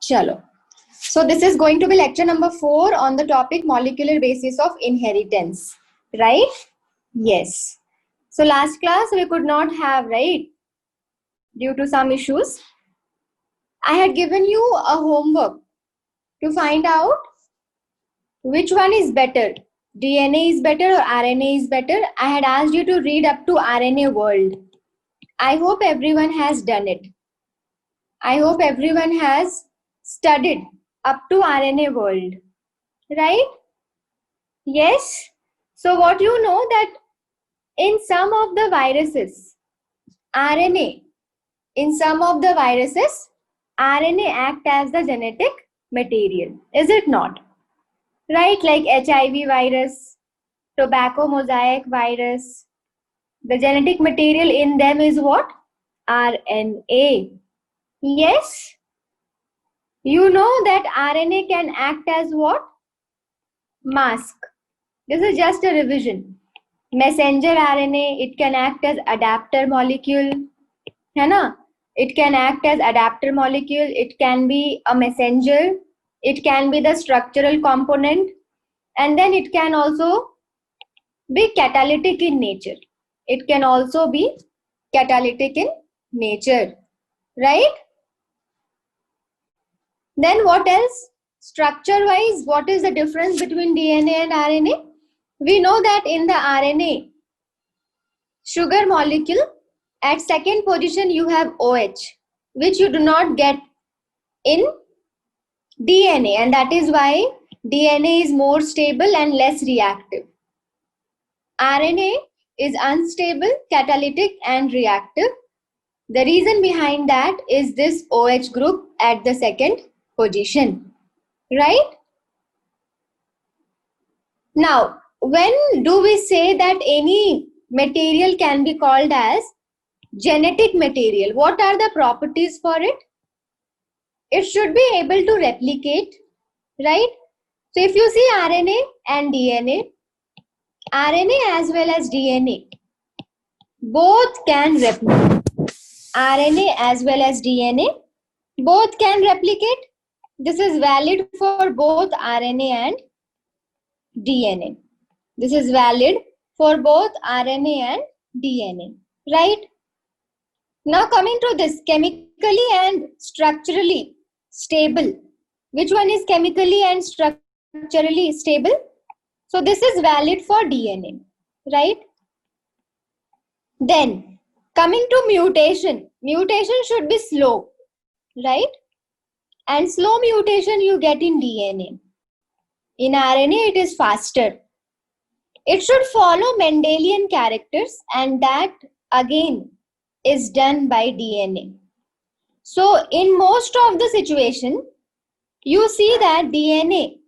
Chalo. So this is going to be lecture number 4 on the topic molecular basis of inheritance. Right? Yes. So last class we could not have, right? Due to some issues. I had given you a homework to find out which one is better. DNA is better or RNA is better. I had asked you to read up to RNA world. I hope everyone has done it. I hope everyone has studied up to RNA world. Right? Yes. So what you know that in some of the viruses, RNA, in some of the viruses, RNA act as the genetic material. Is it not? Right? Like HIV virus, tobacco mosaic virus. The genetic material in them is what? RNA. Yes. You know that RNA can act as what? Mask. This is just a revision. Messenger RNA, it can act as adapter molecule. है ना? It can act as adapter molecule. It can be a messenger. It can be the structural component. And then it can also be catalytic in nature. It can also be catalytic in nature. Right? Then what else? Structure wise, what is the difference between DNA and RNA? We know that in the RNA sugar molecule, at second position you have OH, which you do not get in DNA, and that is why DNA is more stable and less reactive. RNA is unstable, catalytic and reactive. The reason behind that is this OH group at the second position. Right? Now, when do we say that any material can be called as genetic material? What are the properties for it? It should be able to replicate, right? So if you see RNA and DNA, RNA as well as DNA, both can replicate. RNA as well as DNA, both can replicate. This is valid for both RNA and DNA. This is valid for both RNA and DNA, right? Now coming to this, chemically and structurally stable. Which one is chemically and structurally stable? So this is valid for DNA, right? Then coming to mutation. Mutation should be slow, right? And slow mutation you get in DNA. In RNA it is faster. It should follow Mendelian characters, and that again is done by DNA. So in most of the situation, you see that DNA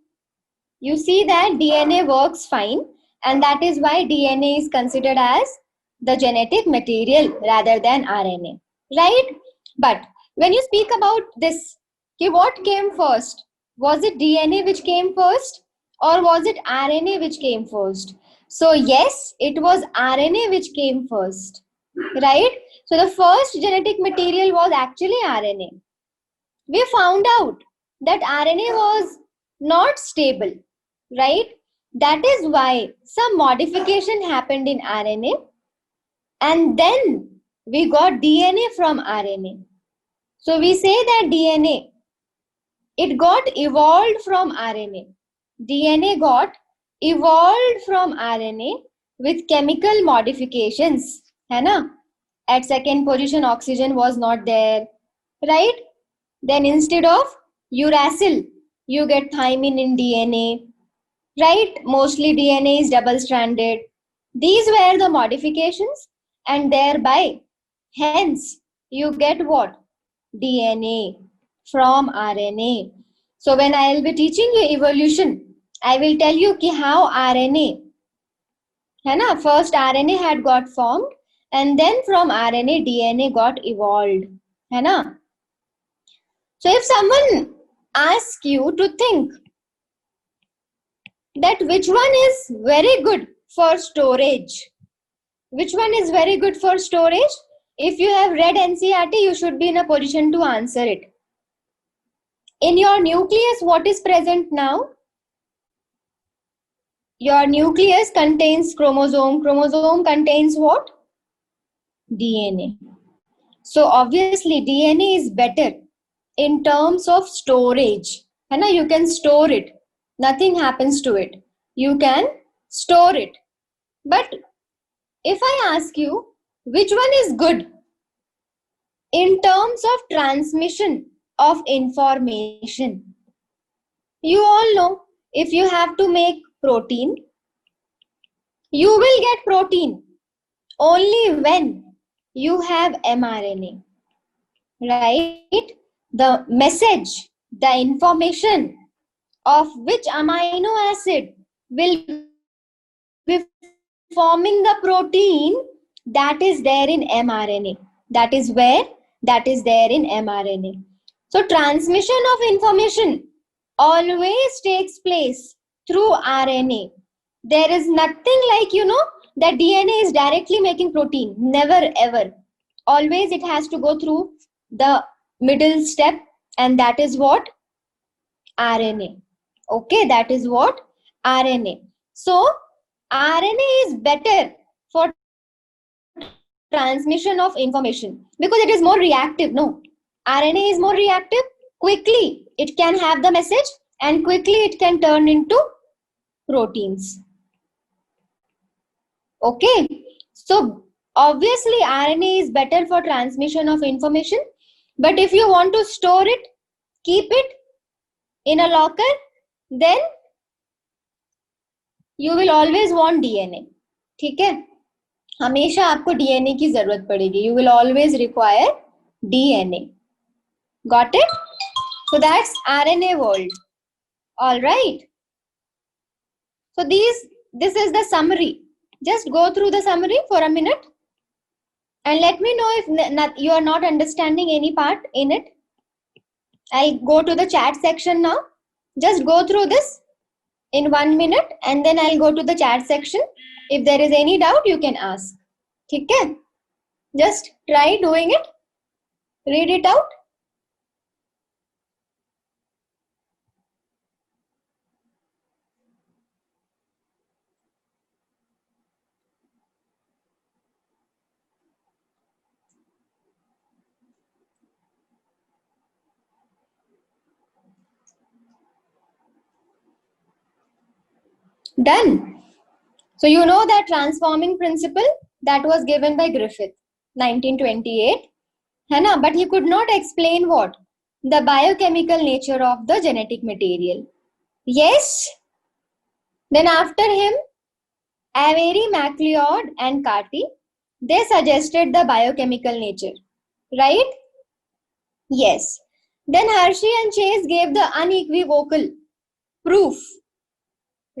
works fine, and that is why DNA is considered as the genetic material rather than RNA, right? But when you speak about this, okay, what came first? Was it DNA which came first, or was it RNA which came first? So yes, it was RNA which came first, right? So the first genetic material was actually RNA. We found out that RNA was not stable, right? That is why some modification happened in RNA, and then we got DNA from RNA. So we say that DNA, it got evolved from RNA. DNA got evolved from RNA with chemical modifications, है ना? At second position oxygen was not there, right? Then instead of uracil, you get thymine in DNA, right? Mostly DNA is double stranded. These were the modifications, and thereby hence you get what? DNA from RNA. So when I will be teaching you evolution, I will tell you ki how RNA, है ना, first RNA had got formed, and then from RNA DNA got evolved, है ना? So if someone asks you to think that which one is very good for storage, which one is very good for storage, if you have read NCERT, you should be in a position to answer it. In your nucleus, what is present now? Your nucleus contains chromosome. Chromosome contains what? DNA. So obviously DNA is better in terms of storage. And you can store it. Nothing happens to it. You can store it. But if I ask you, which one is good in terms of transmission of information? You all know, if you have to make protein, you will get protein only when you have mRNA, right? The message, the information of which amino acid will be forming the protein, that is there in mRNA. That is where that is there in mRNA. So transmission of information always takes place through RNA. There is nothing like, that DNA is directly making protein. Never ever. Always it has to go through the middle step, and that is what? RNA. Okay, that is what? RNA. So RNA is better for transmission of information because it is more reactive. No, RNA is more reactive. Quickly it can have the message and quickly it can turn into proteins. Okay, so obviously RNA is better for transmission of information, but if you want to store it, keep it in a locker, then you will always want DNA. ठीक है, हमेशा आपको DNA की जरूरत पड़ेगी. You will always require DNA. Got it? So that's RNA world. All right. So this is the summary. Just go through the summary for a minute and let me know if you are not understanding any part in it. I'll go to the chat section now. Just go through this in 1 minute and then I'll go to the chat section. If there is any doubt, you can ask. Okay? Just try doing it. Read it out. Done. So you know that transforming principle that was given by Griffith, 1928. But he could not explain what? The biochemical nature of the genetic material. Yes. Then after him, Avery, MacLeod and Carty, they suggested the biochemical nature. Right? Yes. Then Hershey and Chase gave the unequivocal proof.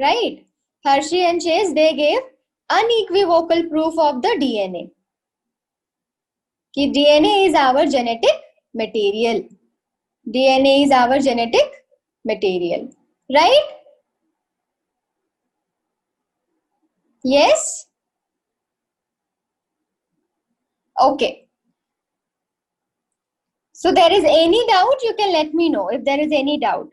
Right? Hershey and Chase, they gave unequivocal proof of the DNA. Ki DNA is our genetic material. DNA is our genetic material. Right? Yes? Okay. So there is any doubt, you can let me know if there is any doubt.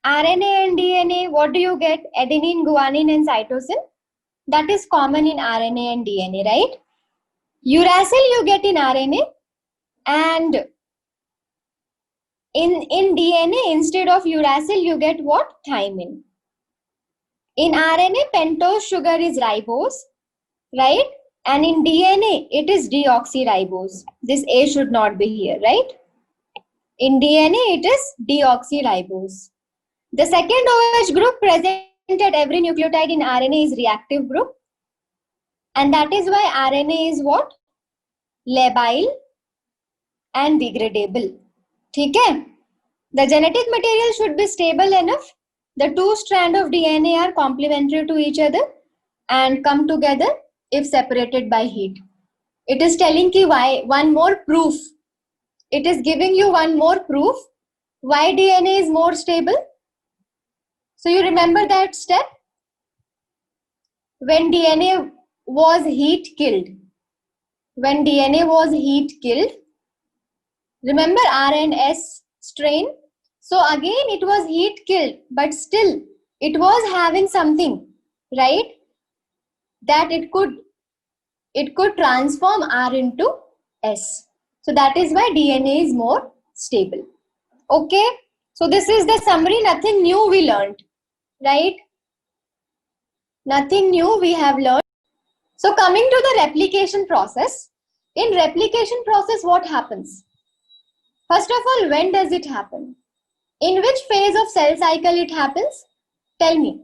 RNA and DNA, what do you get? Adenine, guanine and cytosine. That is common in RNA and DNA, right? Uracil you get in RNA, and in DNA, instead of uracil, you get what? Thymine. In RNA, pentose sugar is ribose, right? And in DNA, it is deoxyribose. This A should not be here, right? In DNA, it is deoxyribose. The second OH group present at every nucleotide in RNA is reactive group. And that is why RNA is what? Labile and degradable. Okay? The genetic material should be stable enough. The two strands of DNA are complementary to each other and come together if separated by heat. It is telling you why, one more proof. It is giving you one more proof why DNA is more stable. So you remember that step? When DNA was heat killed. When DNA was heat killed, remember R and S strain? So again, it was heat killed, but still it was having something, right? That it could transform R into S. So that is why DNA is more stable. Okay. So this is the summary. Nothing new we learned, right? Nothing new we have learned. So coming to the replication process. In replication process, what happens? First of all, when does it happen? In which phase of cell cycle it happens? Tell me.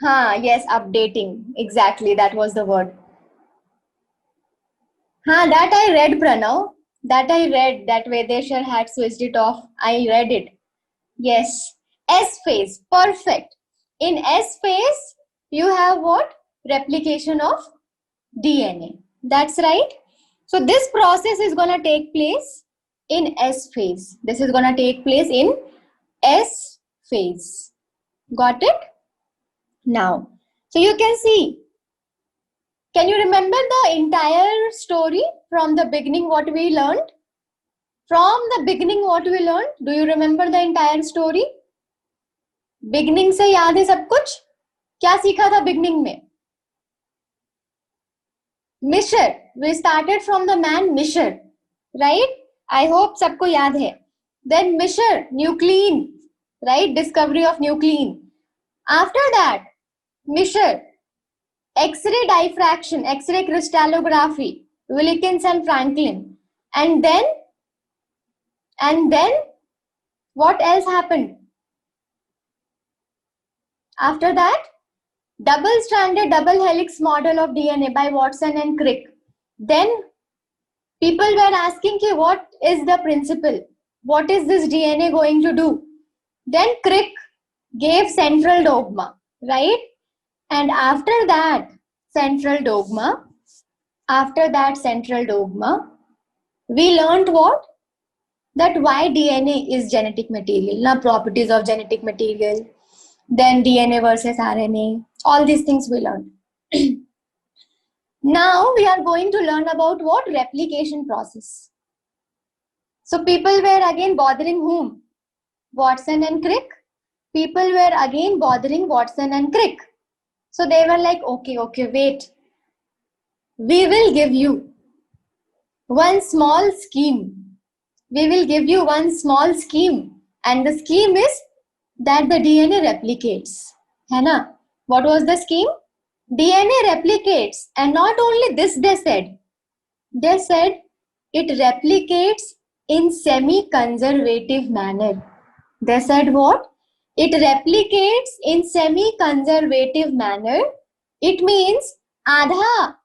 Yes, updating. Exactly, that was the word. That I read, Pranav. That I read, that Vedeshwar had switched it off. I read it. Yes. S phase. Perfect. In S phase, you have what? Replication of DNA. That's right. So this process is going to take place in S phase. This is going to take place in S phase. Got it? Now, so you can see, can you remember the entire story from the beginning what we learned? From the beginning what we learned? Do you remember the entire story? Beginning से याद है सब कुछ? क्या सीखा था beginning में? Misher. We started from the man Misher, right? I hope सबको याद है. Then Misher, nuclein, right? Discovery of nuclein. After that, Misher, X-ray diffraction, X-ray crystallography, Wilkins and Franklin. And then what else happened? After that, double-stranded double helix model of DNA by Watson and Crick. Then people were asking, what is the principle? What is this DNA going to do? Then Crick gave central dogma, right? And after that central dogma, we learned what? That why DNA is genetic material, now properties of genetic material, then DNA versus RNA, all these things we learned. Now we are going to learn about what? Replication process. So people were again bothering whom? Watson and Crick. People were again bothering Watson and Crick. So they were like, okay, wait. We will give you one small scheme. We will give you one small scheme. And the scheme is that the DNA replicates. है ना? What was the scheme? DNA replicates. And not only this they said it replicates in semi-conservative manner. They said what? It replicates in semi-conservative manner. It means आधा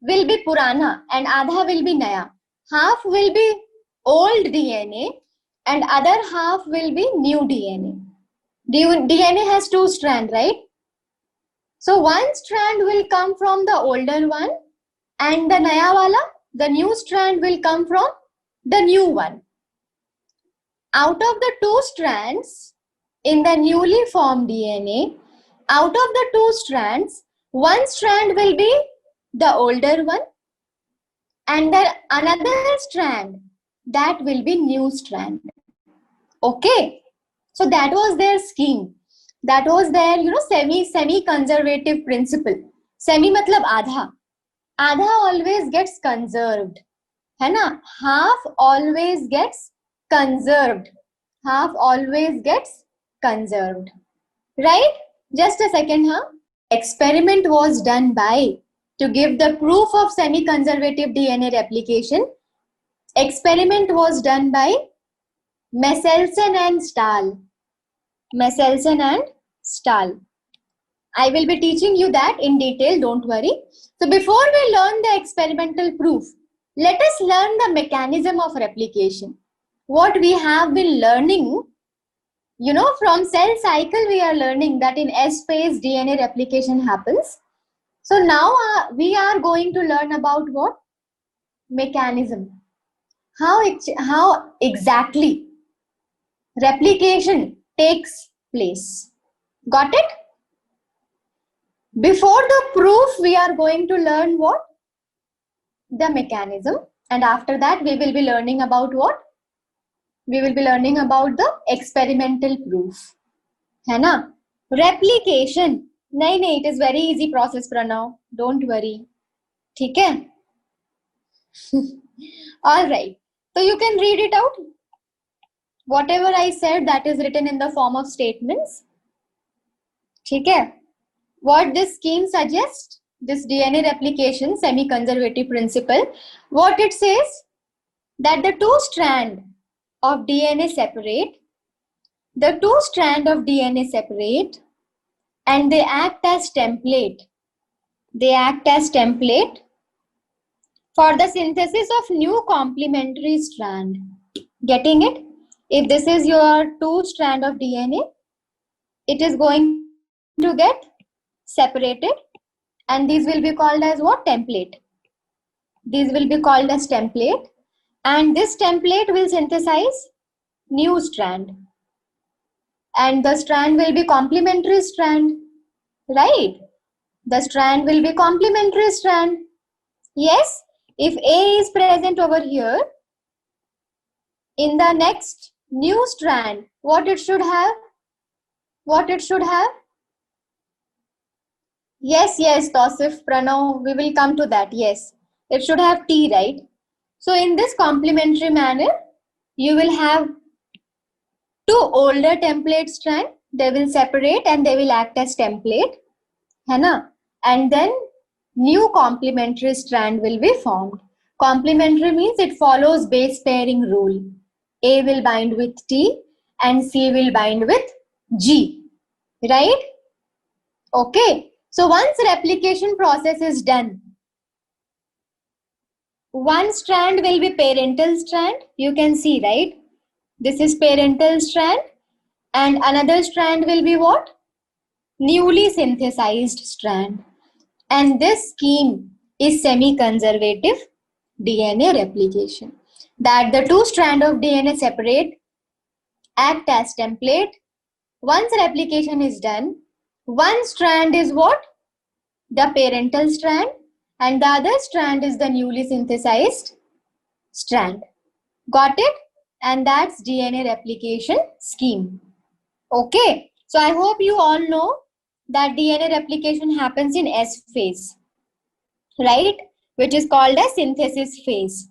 will be purana and आधा will be naya. Half will be old DNA and other half will be new DNA. DNA has two strands, right? So one strand will come from the older one and the naya wala, the new strand will come from the new one. Out of the two strands in the newly formed DNA, out of the two strands, one strand will be the older one and the another strand, that will be new strand. Okay. So that was their scheme. That was their, semi-conservative principle. Semi matlab आधा. आधा always gets conserved. है ना? Half always gets conserved. Half always gets conserved. Right? Just a second, Experiment was done by, to give the proof of semi-conservative DNA replication, experiment was done by Meselson and Stahl. Meselson and Stahl. I will be teaching you that in detail, don't worry. So before we learn the experimental proof, let us learn the mechanism of replication. What we have been learning, from cell cycle, we are learning that in S phase DNA replication happens. So now we are going to learn about what? Mechanism. How exactly replication takes place. Got it? Before the proof, we are going to learn what? The mechanism. And after that, we will be learning about what? we will be learning about the experimental proof, है ना? Replication, नहीं, it is very easy process Pranav, don't worry, ठीक है? All right, so you can read it out. Whatever I said, that is written in the form of statements, ठीक है? What this scheme suggests, this DNA replication semi-conservative principle, what it says, that the two strand of DNA separate, and they act as template. They act as template for the synthesis of new complementary strand. Getting it? If this is your two strand of DNA, it is going to get separated, and these will be called as what? Template. These will be called as template, and this template will synthesize new strand, and the strand will be complementary strand, right? The strand will be complementary strand. Yes, if A is present over here, in the next new strand, what it should have? What it should have? Yes, Tausif, Pranav, we will come to that. Yes, it should have T, right? So in this complementary manner, you will have two older template strand. They will separate and they will act as template, है ना? And then new complementary strand will be formed. Complementary means it follows base pairing rule. A will bind with T and C will bind with G, right? Okay. So once replication process is done, one strand will be parental strand. You can see, right? This is parental strand, and another strand will be what? Newly synthesized strand. And this scheme is semi-conservative DNA replication. That the two strands of DNA separate, act as template. Once replication is done, one strand is what? The parental strand, and the other strand is the newly synthesized strand. Got it? And that's DNA replication scheme. Okay. So I hope you all know that DNA replication happens in S phase, right? Which is called as synthesis phase.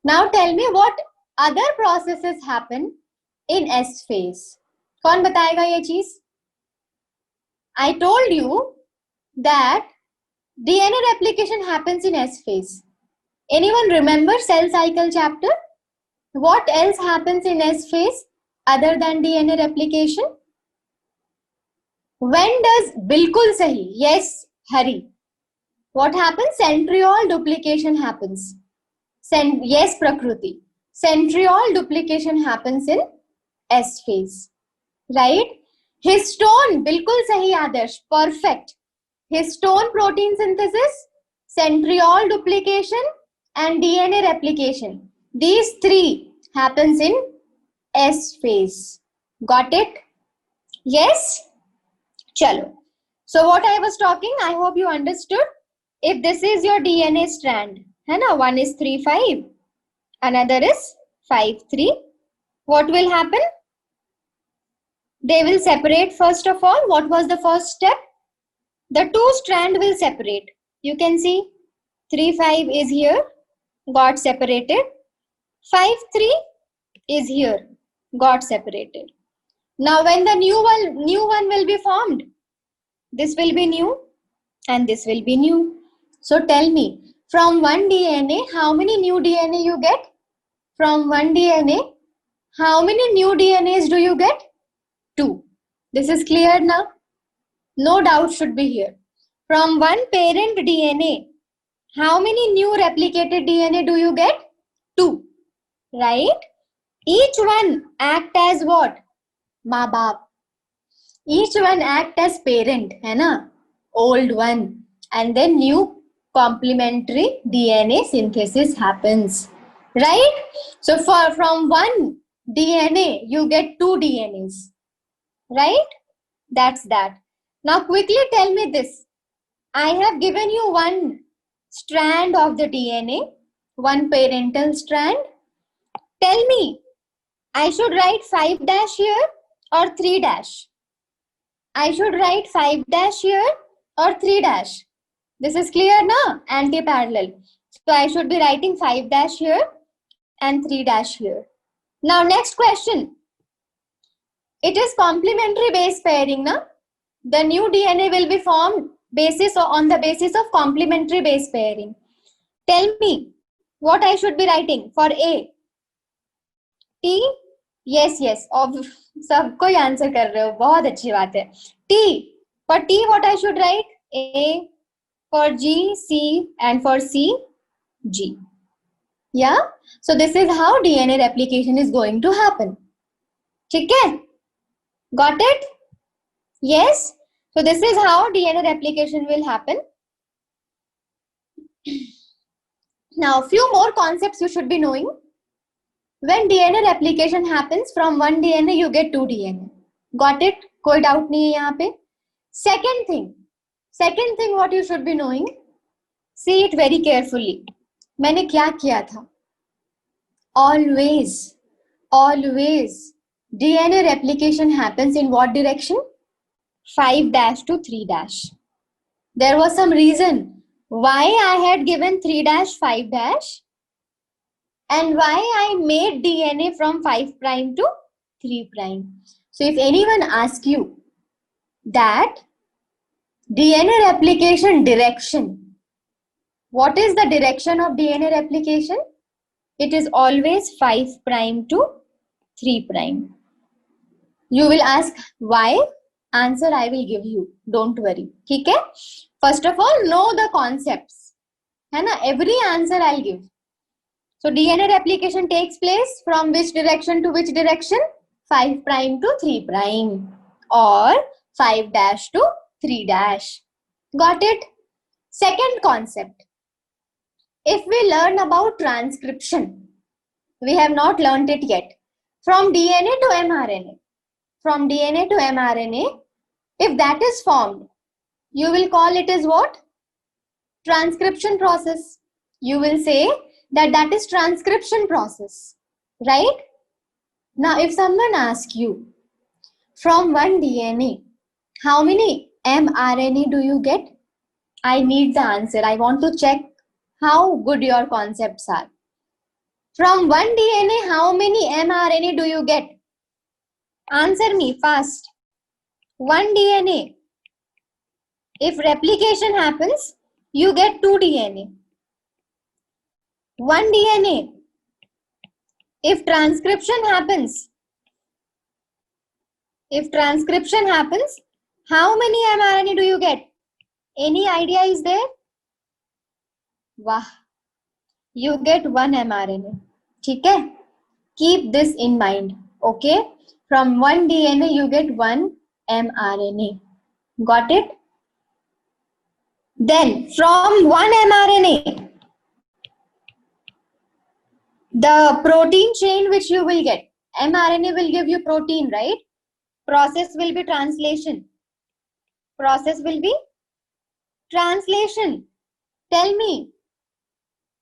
Now tell me what other processes happen in S phase. कौन बताएगा ये चीज? I told you that DNA replication happens in S phase. Anyone remember cell cycle chapter? What else happens in S phase other than DNA replication? When does bilkul sahi? Yes, Hari. What happens? Centriole duplication happens. Yes, Prakruti. Centriole duplication happens in S phase, right? Histone, bilkul sahi Adarsh, perfect. Histone protein synthesis, centriole duplication and DNA replication. These three happens in S phase. Got it? Yes? Chalo. So what I was talking, I hope you understood. If this is your DNA strand, hai na? One is 3,5, another is 5,3. What will happen? They will separate first of all. What was the first step? The two strand will separate. You can see 3,5 is here, got separated. 5,3 is here, got separated. Now when the new one will be formed, this will be new and this will be new. So tell me, from one DNA, how many new DNA you get? From one DNA, how many new DNAs do you get? 2. This is clear now? No doubt should be here. From one parent DNA, how many new replicated DNA do you get? 2. Right? Each one act as what? माँ बाप. Each one act as parent, है ना? Old one. And then new complementary DNA synthesis happens. Right? So from one DNA, you get 2 DNAs. Right? That's that. Now quickly tell me this. I have given you one strand of the DNA, one parental strand. Tell me, I should write 5 dash here or 3 dash. I should write 5 dash here or 3 dash. This is clear now? Anti-parallel. So I should be writing 5 dash here and 3 dash here. Now next question. It is complementary base pairing, na? The new DNA will be formed on the basis of complementary base pairing. Tell me what I should be writing for A. T. Yes, yes. सब कोई answer कर रहे हो, बहुत अच्छी बात है. T. For T, what I should write? A. For G, C, and for C, G. Yeah. So this is how DNA replication is going to happen. ठीक है? Got it? Yes. So this is how DNA replication will happen. Now, few more concepts you should be knowing. When DNA replication happens, from one DNA you get two DNA. Got it? कोई doubt नहीं है यहाँ पे. Second thing what you should be knowing. See it very carefully. मैंने क्या किया था? Always DNA replication happens in what direction? 5 dash to 3 dash. There was some reason why I had given 3 dash 5 dash and why I made DNA from 5 prime to 3 prime. So if anyone asks you that DNA replication direction, what is the direction of DNA replication? It is always 5 prime to 3 prime. You will ask why? Answer I will give you. Don't worry. ठीक है? First of all, know the concepts. है ना? Every answer I'll give. So DNA replication takes place from which direction to which direction? 5 prime to 3 prime or 5 dash to 3 dash. Got it? Second concept. If we learn about transcription, we have not learned it yet. From DNA to mRNA. From DNA to mRNA, if that is formed, you will call it as what? Transcription process. You will say that is transcription process, right? Now, if someone asks you, from one DNA, how many mRNA do you get? I need the answer. I want to check how good your concepts are. From one DNA, how many mRNA do you get? Answer me fast. One DNA. If replication happens, you get 2 DNA. One DNA. If transcription happens, how many mRNA do you get? Any idea is there? Wow. You get 1 mRNA. ठीक है? Keep this in mind. Okay? From one DNA, you get 1 mRNA. Got it? Then, from one mRNA, the protein chain which you will get, mRNA will give you protein, right? Process will be translation. Tell me,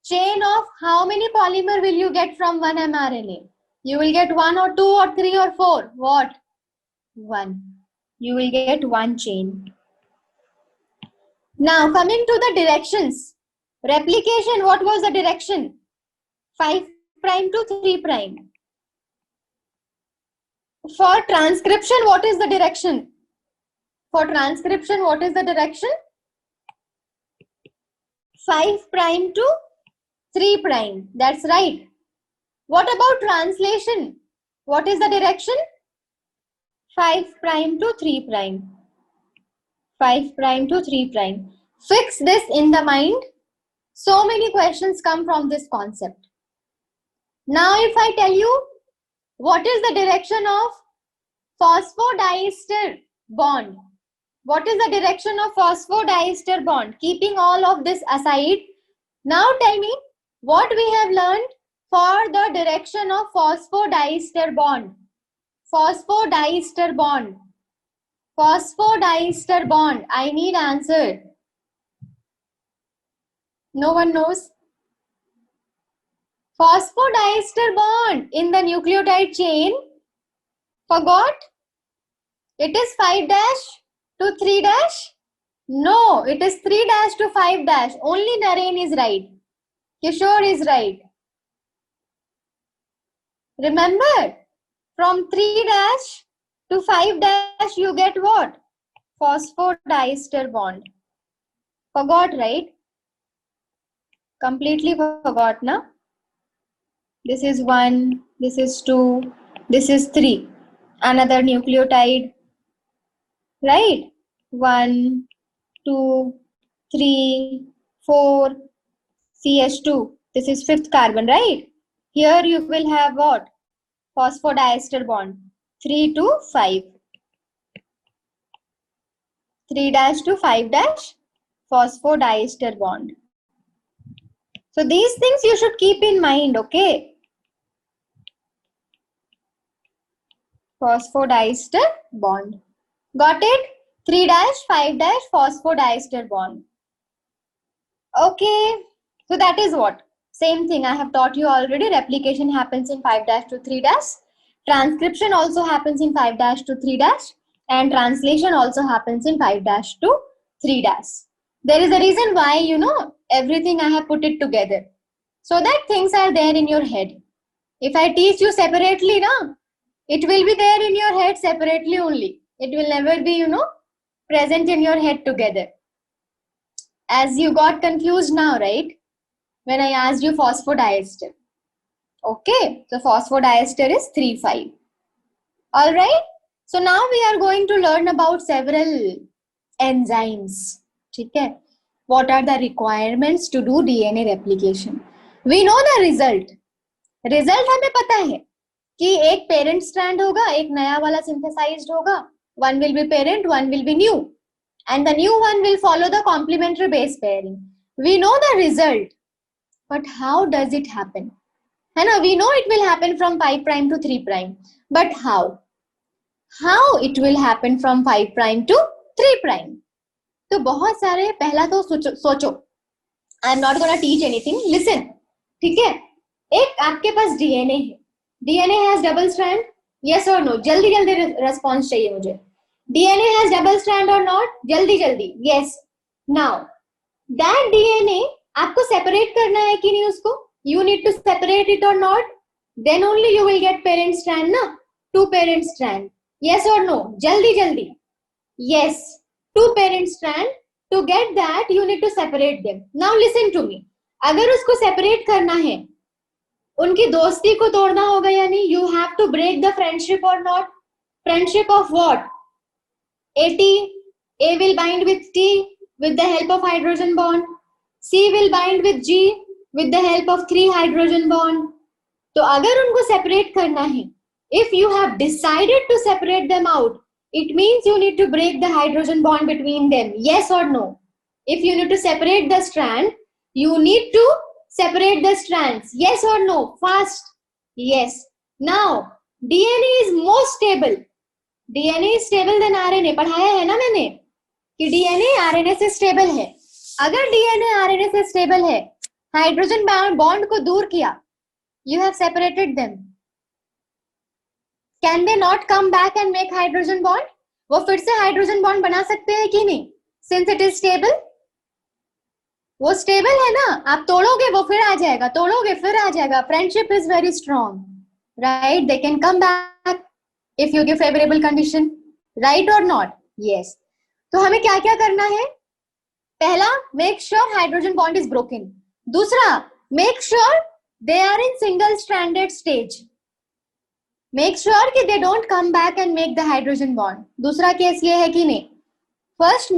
chain of how many polymer will you get from one mRNA? You will get 1 or 2 or 3 or 4. What? 1. You will get 1 chain. Now coming to the directions. Replication, what was the direction? 5 prime to 3 prime. For transcription, what is the direction? 5 prime to 3 prime. That's right. What about translation? What is the direction? 5 prime to 3 prime. 5 prime to 3 prime. Fix this in the mind. So many questions come from this concept. Now if I tell you, what is the direction of phosphodiester bond? What is the direction of phosphodiester bond? Keeping all of this aside, now tell me what we have learned for the direction of phosphodiester bond. Phosphodiester bond. I need answer. No one knows? Phosphodiester bond in the nucleotide chain. Forgot? It is 5 dash to 3 dash? No, it is 3 dash to 5 dash. Only Naren is right. Kishore is right. Remember, from 3 dash to 5 dash you get what? Phosphodiester bond. Forgot, right? Completely forgot, na? This is 1, this is 2, this is 3. Another nucleotide, right? 1, 2, 3, 4, CH2. This is 5th carbon, right? Here you will have what? Phosphodiester bond. 3 to 5. 3 dash to 5 dash phosphodiester bond. So these things you should keep in mind, okay? Phosphodiester bond. Got it? 3 dash 5 dash phosphodiester bond. Okay. So that is what? Same thing I have taught you already. Replication happens in 5 dash to 3 dash. Transcription also happens in 5 dash to 3 dash. And translation also happens in 5 dash to 3 dash. There is a reason why, you know, everything I have put it together. So that things are there in your head. If I teach you separately, na, it will be there in your head separately only. It will never be, you know, present in your head together. As you got confused now, right? When I asked you phosphodiester. Okay, so phosphodiester is 3,5. All right. So now we are going to learn about several enzymes. Okay. What are the requirements to do DNA replication? We know the result. Result हमें पता है कि एक parent strand होगा, एक नया वाला synthesized होगा. One will be parent, one will be new. And the new one will follow the complementary base pairing. We know the result. But how does it happen? We know it will happen from 5 prime to 3 prime. But how? How it will happen from 5 prime to 3 prime? तो बहुत सारे पहला तो सोचो. I am not gonna teach anything. Listen. ठीक है? एक आपके पास DNA है. DNA has double strand? Yes or no? जल्दी जल्दी response चाहिए मुझे. DNA has double strand or not? जल्दी जल्दी. Yes. Now, that DNA आपको separate करना है कि नहीं उसको? You need to separate it or not? Then only you will get parent strand, na? 2 parent strand. Yes or no? Jaldi jaldi. Yes. 2 parent strand. To get that, you need to separate them. Now listen to me. अगर उसको separate करना है, उनकी दोस्ती को तोड़ना होगा या नहीं? You have to break the friendship or not? Friendship of what? AT. A will bind with T with the help of hydrogen bond. C will bind with G with the help of 3 hydrogen bond. तो अगर उनको separate करना है, if you have decided to separate them out, it means you need to break the hydrogen bond between them. Yes or no? If you need to separate the strand, you need to separate the strands. Yes or no? Fast. Yes. Now, DNA is more stable. DNA is stable than RNA. पढ़ाया है ना मैंने कि DNA RNA से stable है. अगर DNA RNA से stable है, हाइड्रोजन बॉन्ड को दूर किया, you have separated them. Can they not come back and make hydrogen bond? वो फिर से हाइड्रोजन बॉन्ड बना सकते हैं कि नहीं? Since it is stable, वो stable है ना, आप तोड़ोगे वो फिर आ जाएगा, तोड़ोगे फिर आ जाएगा. Friendship is very strong, right? They can come back if you give favorable condition, right or not? Yes. तो हमें क्या क्या करना है? पहला, make sure hydrogen bond is broken. दूसरा, make sure they are in single stranded stage. Make sure कि they don't come back and make the hydrogen bond. दूसरा केस ये है कि नहीं? First,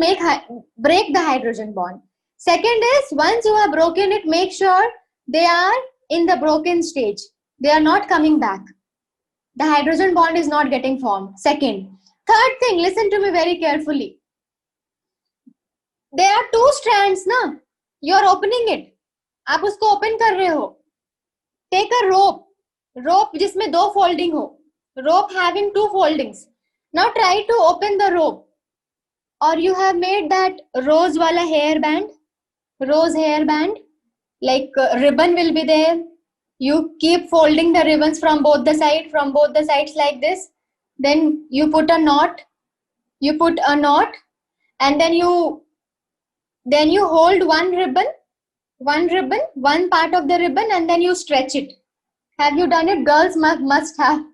break the hydrogen bond. Second is, once you have broken it, make sure they are in the broken stage. They are not coming back. The hydrogen bond is not getting formed. Second. Third thing, listen to me very carefully. There are 2 strands, na? You are opening it. आप उसको open कर रहे हो. Take a rope जिसमें 2 folding हो. Rope having 2 foldings. Now try to open the rope. Or you have made that rose wala hairband. Rose hairband. Like ribbon will be there. You keep folding the ribbons from both the sides like this. Then you put a knot. And then you hold one part of the ribbon, and then you stretch it. Have you done it? Girls must have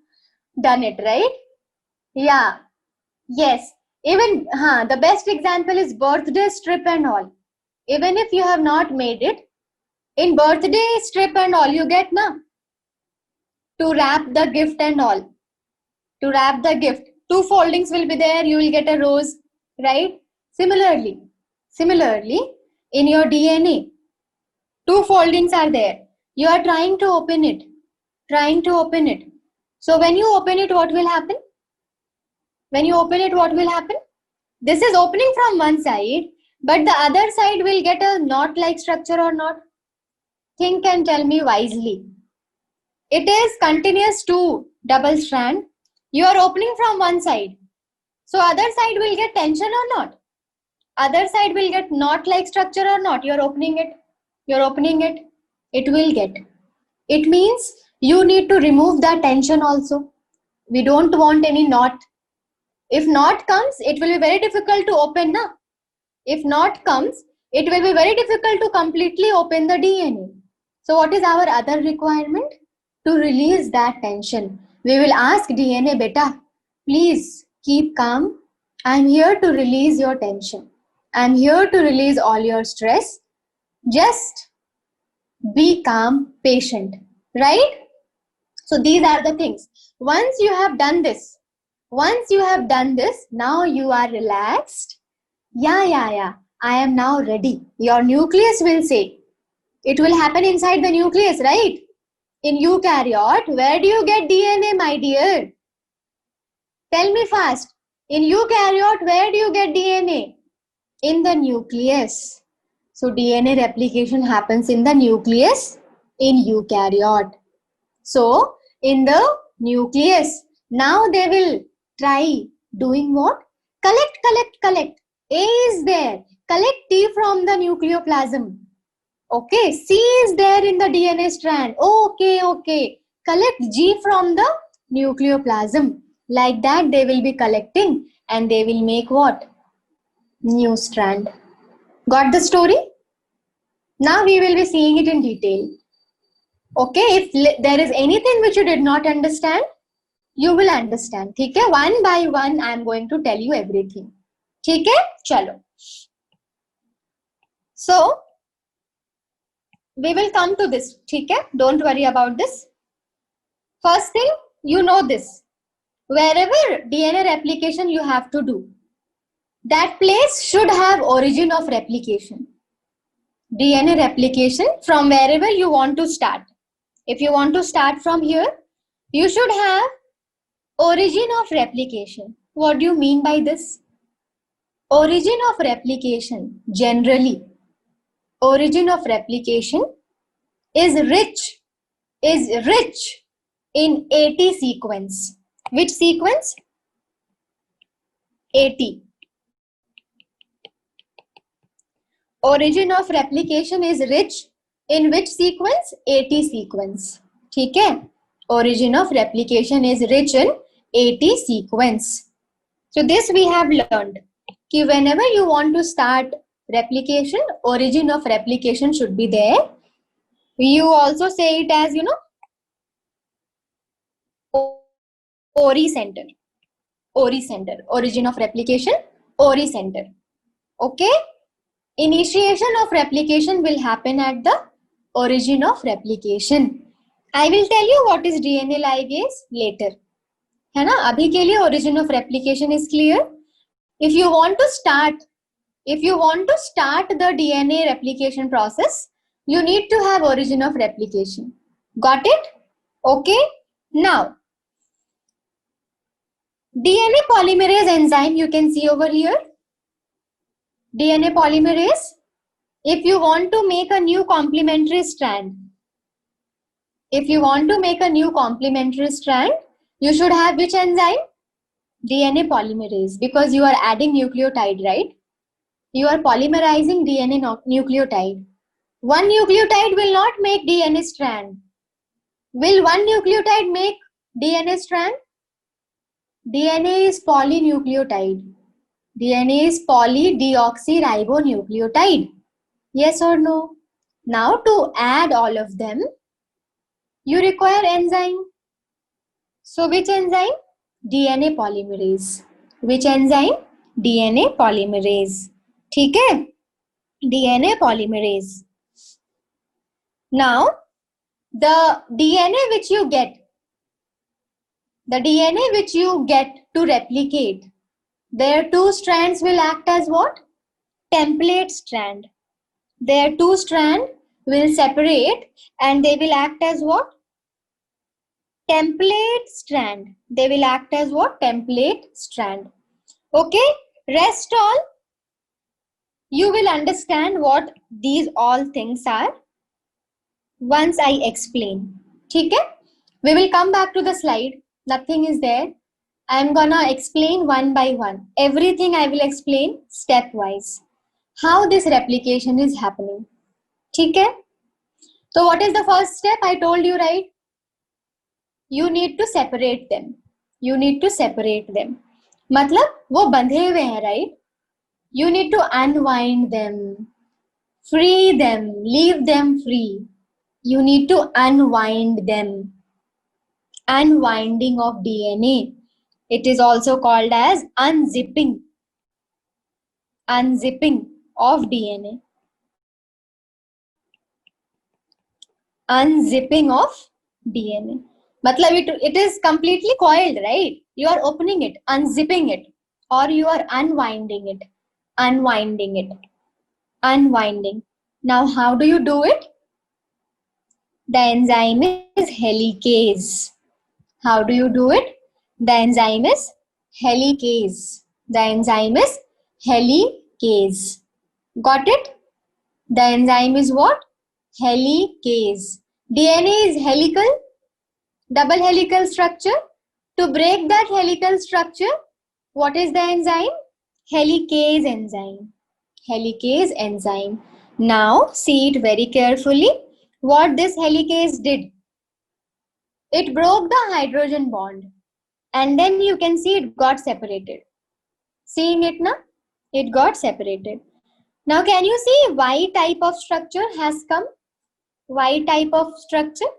done it, right? Yeah. Yes. Even the best example is birthday strip and all. Even if you have not made it, in birthday strip and all, you get to wrap the gift and all. To wrap the gift, 2 foldings will be there. You will get a rose, right? Similarly, in your DNA, 2 foldings are there. You are trying to open it. So when you open it, what will happen? This is opening from one side, but the other side will get a knot-like structure or not? Think and tell me wisely. It is continuous 2 double strand. You are opening from one side. So other side will get tension or not? Other side will get knot-like structure or not? You're opening it. It will get. It means you need to remove that tension also. We don't want any knot. If knot comes, it will be very difficult to open. If knot comes, it will be very difficult to completely open the DNA. So what is our other requirement? To release that tension. We will ask DNA, beta, please keep calm. I'm here to release your tension. I'm here to release all your stress. Just be calm, patient, right? So these are the things. Once you have done this, now you are relaxed. Yeah, I am now ready. Your nucleus will say. It will happen inside the nucleus, right? In eukaryote, where do you get DNA, my dear? Tell me fast. In eukaryote, where do you get DNA? In the nucleus. So DNA replication happens in the nucleus in eukaryote. So in the nucleus, now they will try doing what? Collect. A is there. Collect T from the nucleoplasm. Okay, C is there in the DNA strand. Okay. Collect G from the nucleoplasm. Like that they will be collecting and they will make what? New strand. Got the story? Now we will be seeing it in detail. Okay, if there is anything which you did not understand, you will understand. Okay, one by one I am going to tell you everything. Okay, chalo. So we will come to this. Okay, don't worry about this. First thing, you know this. Wherever DNA replication you have to do, that place should have origin of replication. DNA replication from wherever you want to start. If you want to start from here, you should have origin of replication. What do you mean by this? Origin of replication, generally, origin of replication is rich in AT sequence. Which sequence? AT. Origin of replication is rich in which sequence? AT sequence. Okay? Origin of replication is rich in AT sequence. So this we have learned. Ki whenever you want to start replication, origin of replication should be there. You also say it as, ORI center. Origin of replication, ORI center. Okay? Initiation of replication will happen at the origin of replication. I will tell you what is DNA ligase later. है ना? अभी के लिए origin of replication is clear. If you want to start the DNA replication process, you need to have origin of replication. Got it? Okay. Now, DNA polymerase enzyme you can see over here. DNA polymerase. If you want to make a new complementary strand, you should have which enzyme? DNA polymerase, because you are adding nucleotide, right? You are polymerizing DNA nucleotide. One nucleotide will not make DNA strand. Will one nucleotide make DNA strand? DNA is polynucleotide. DNA is polydeoxyribonucleotide. Yes or no? Now to add all of them, you require enzyme. So which enzyme? DNA polymerase. Which enzyme? DNA polymerase. ठीक है? DNA polymerase. Now the DNA which you get to replicate, their two strands will act as what? Template strand. Their two strands will separate and they will act as what? Template strand. They will act as what? Template strand. Okay, rest all you will understand what these all things are once I explain. ठीक है? We will come back to the slide. Nothing is there. I'm gonna explain one by one. Everything I will explain stepwise. How this replication is happening. ठीक है? So what is the first step? I told you, right? You need to separate them. You need to separate them. मतलब वो बंधे हुए हैं, right? You need to unwind them, free them, leave them free. You need to unwind them. Unwinding of DNA. It is also called as unzipping. Unzipping of DNA. Unzipping of DNA. मतलब it is completely coiled, right? You are opening it, unzipping it, or you are unwinding it. Unwinding it. Unwinding. Now, how do you do it? The enzyme is helicase. How do you do it? The enzyme is helicase. The enzyme is helicase. Got it? The enzyme is what? Helicase. DNA is helical, double helical structure. To break that helical structure, what is the enzyme? Helicase enzyme. Helicase enzyme. Now see it very carefully. What this helicase did? It broke the hydrogen bond and then you can see it got separated. Seeing it now? It got separated. Now can you see Y type of structure has come? Y type of structure.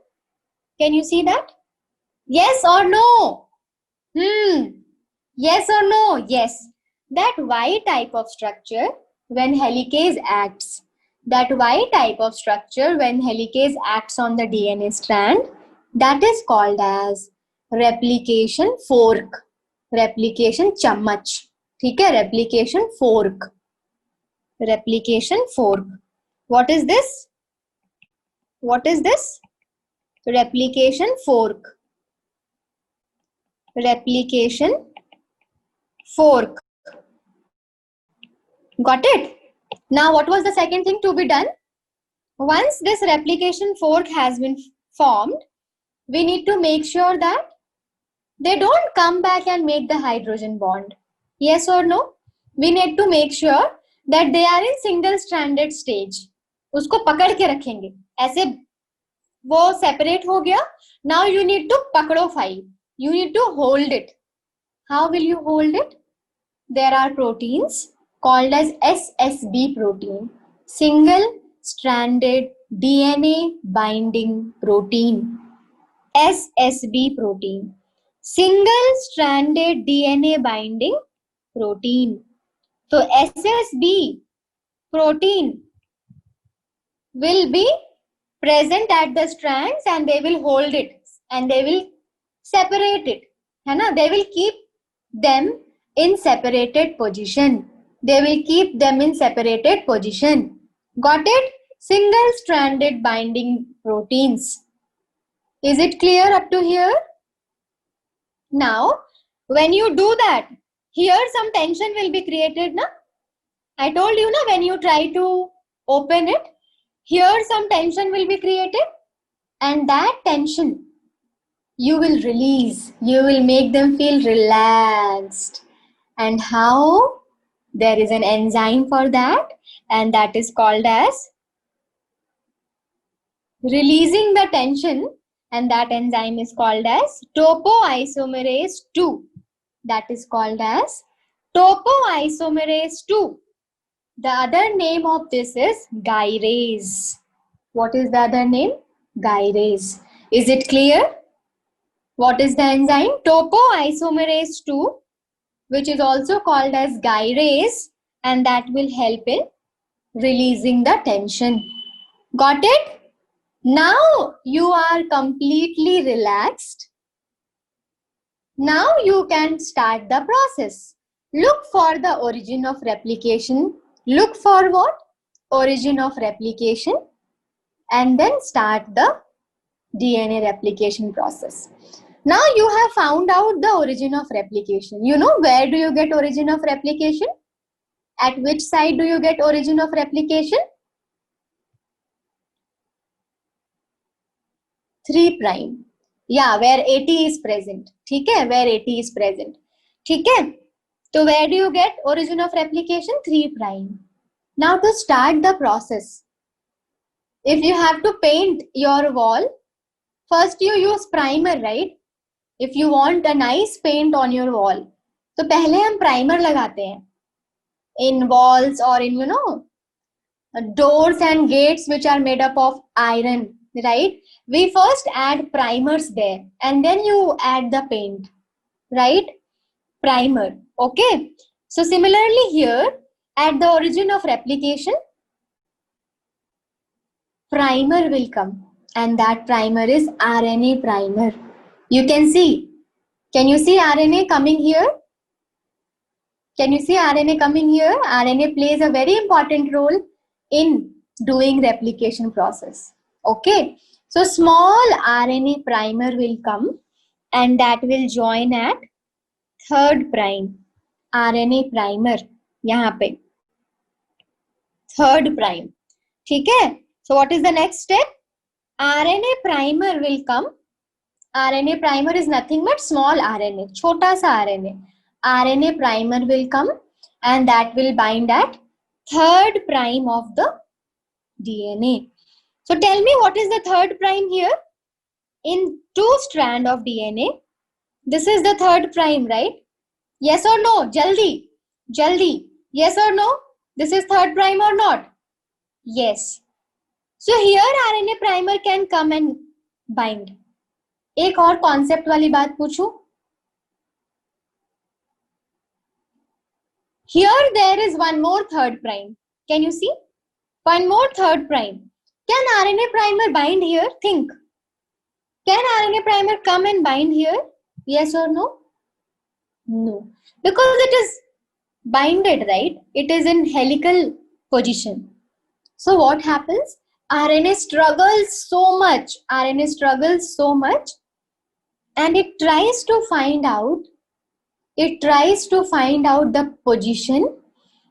Can you see that? Yes or no? Yes or no? Yes. That Y type of structure when helicase acts. That Y type of structure when helicase acts on the DNA strand, that is called as replication fork. Replication chammach. ठीक है? Replication fork. Replication fork. What is this? What is this? Replication fork. Replication fork. Got it? Now what was the second thing to be done? Once this replication fork has been formed, we need to make sure that they don't come back and make the hydrogen bond. Yes or no? We need to make sure that they are in single stranded stage. उसको पकड़ के रखेंगे. ऐसे वो separate हो गया. Now you need to पकड़ो file. You need to hold it. How will you hold it? There are proteins called as SSB protein. Single stranded DNA binding protein. SSB protein. Single stranded DNA binding protein. So SSB protein will be present at the strands and they will hold it and they will separate it. है ना? They will keep them in separated position. They will keep them in separated position. Got it? Single stranded binding proteins. Is it clear up to here? Now, when you do that, here some tension will be created, na? I told you, na, when you try to open it, here some tension will be created and that tension you will release. You will make them feel relaxed. And how? There is an enzyme for that and that is called as releasing the tension. and that enzyme is called as topoisomerase 2. That is called as topoisomerase 2. The other name of this is gyrase. What is the other name? Gyrase. Is it clear? What is the enzyme? Topoisomerase 2, which is also called as gyrase, and that will help in releasing the tension. Got it? Now you are completely relaxed. Now you can start the process. Look for the origin of replication. Look for what? Origin of replication, and then start the DNA replication process. Now you have found out the origin of replication. You know where do you get origin of replication? At which side do you get origin of replication? 3 prime. Yeah, where AT is present. ठीक है, where AT is present. ठीक है, so where do you get origin of replication? 3 prime. Now to start the process, if you have to paint your wall, first you use primer, right? If you want a nice paint on your wall, तो पहले हम primer लगाते हैं in walls or in doors and gates which are made up of iron, right? We first add primers there and then you add the paint, right? Primer. Okay, so similarly here at the origin of replication, primer will come, and that primer is RNA primer. You can see. Can you see RNA coming here? Can you see RNA coming here? RNA plays a very important role in doing replication process. Okay, so small RNA primer will come and that will join at 3rd prime. RNA primer यहाँ पे 3rd prime. ठीक है? So what is the next step? RNA primer will come. RNA primer is nothing but small RNA, छोटा सा RNA. RNA primer will come and that will bind at 3rd prime of the DNA. So tell me, what is the 3rd prime here? In 2 strand of DNA, this is the 3rd prime, right? Yes or no? Jaldi, jaldi. Yes or no? This is 3rd prime or not? Yes. So here RNA primer can come and bind. एक और concept वाली बात पूछूं? Here there is one more 3rd prime. Can you see? One more 3rd prime. Can RNA primer bind here? Think. Can RNA primer come and bind here? Yes or no? No. Because it is binded, right? It is in helical position. So what happens? RNA struggles so much. RNA struggles so much and it tries to find out the position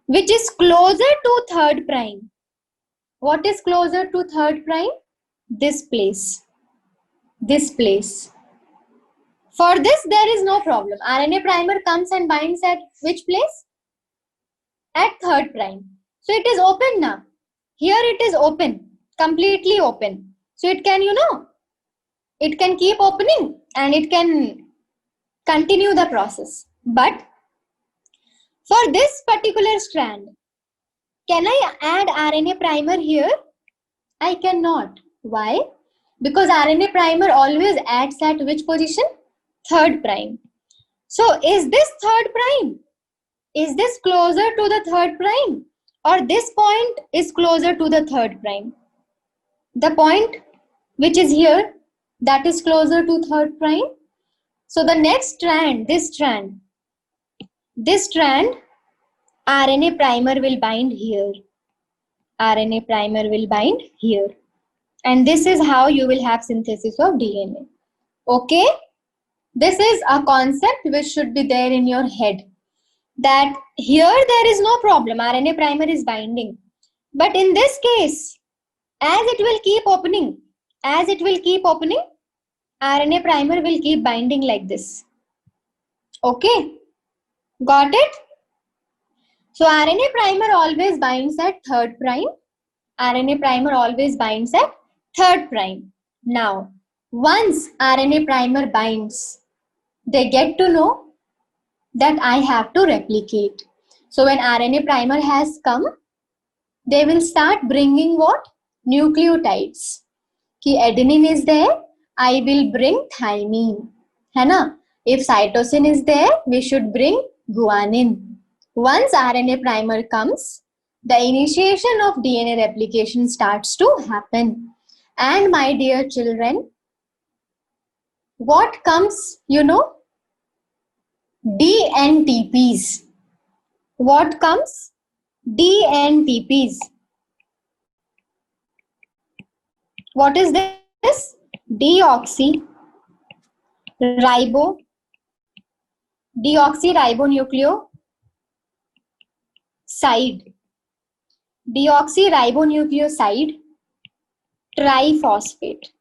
which is closer to 3rd prime. What is closer to 3rd prime? This place. This place. For this, there is no problem. RNA primer comes and binds at which place? At 3rd prime. So it is open now. Here it is open, completely open. So it can, it can keep opening and it can continue the process. But for this particular strand, can I add RNA primer here? I cannot. Why? Because RNA primer always adds at which position? 3rd prime. So is this 3rd prime? Is this closer to the 3rd prime? Or this point is closer to the 3rd prime? The point which is here, that is closer to 3rd prime. So the next strand, this strand, RNA primer will bind here. RNA primer will bind here. And this is how you will have synthesis of DNA. Okay? This is a concept which should be there in your head. That here there is no problem. RNA primer is binding. But in this case, as it will keep opening, RNA primer will keep binding like this. Okay? Got it? So RNA primer always binds at 3rd prime. RNA primer always binds at 3rd prime. Now, Once RNA primer binds, they get to know that I have to replicate. So when RNA primer has come, they will start bringing what? Nucleotides. कि adenine is there, I will bring thymine. है ना? If cytosine is there, we should bring guanine. Once RNA primer comes, the initiation of DNA replication starts to happen. And my dear children, what comes, DNTPs. What comes? DNTPs. What is this? Deoxyribonucleoside. Deoxyribonucleoside triphosphate.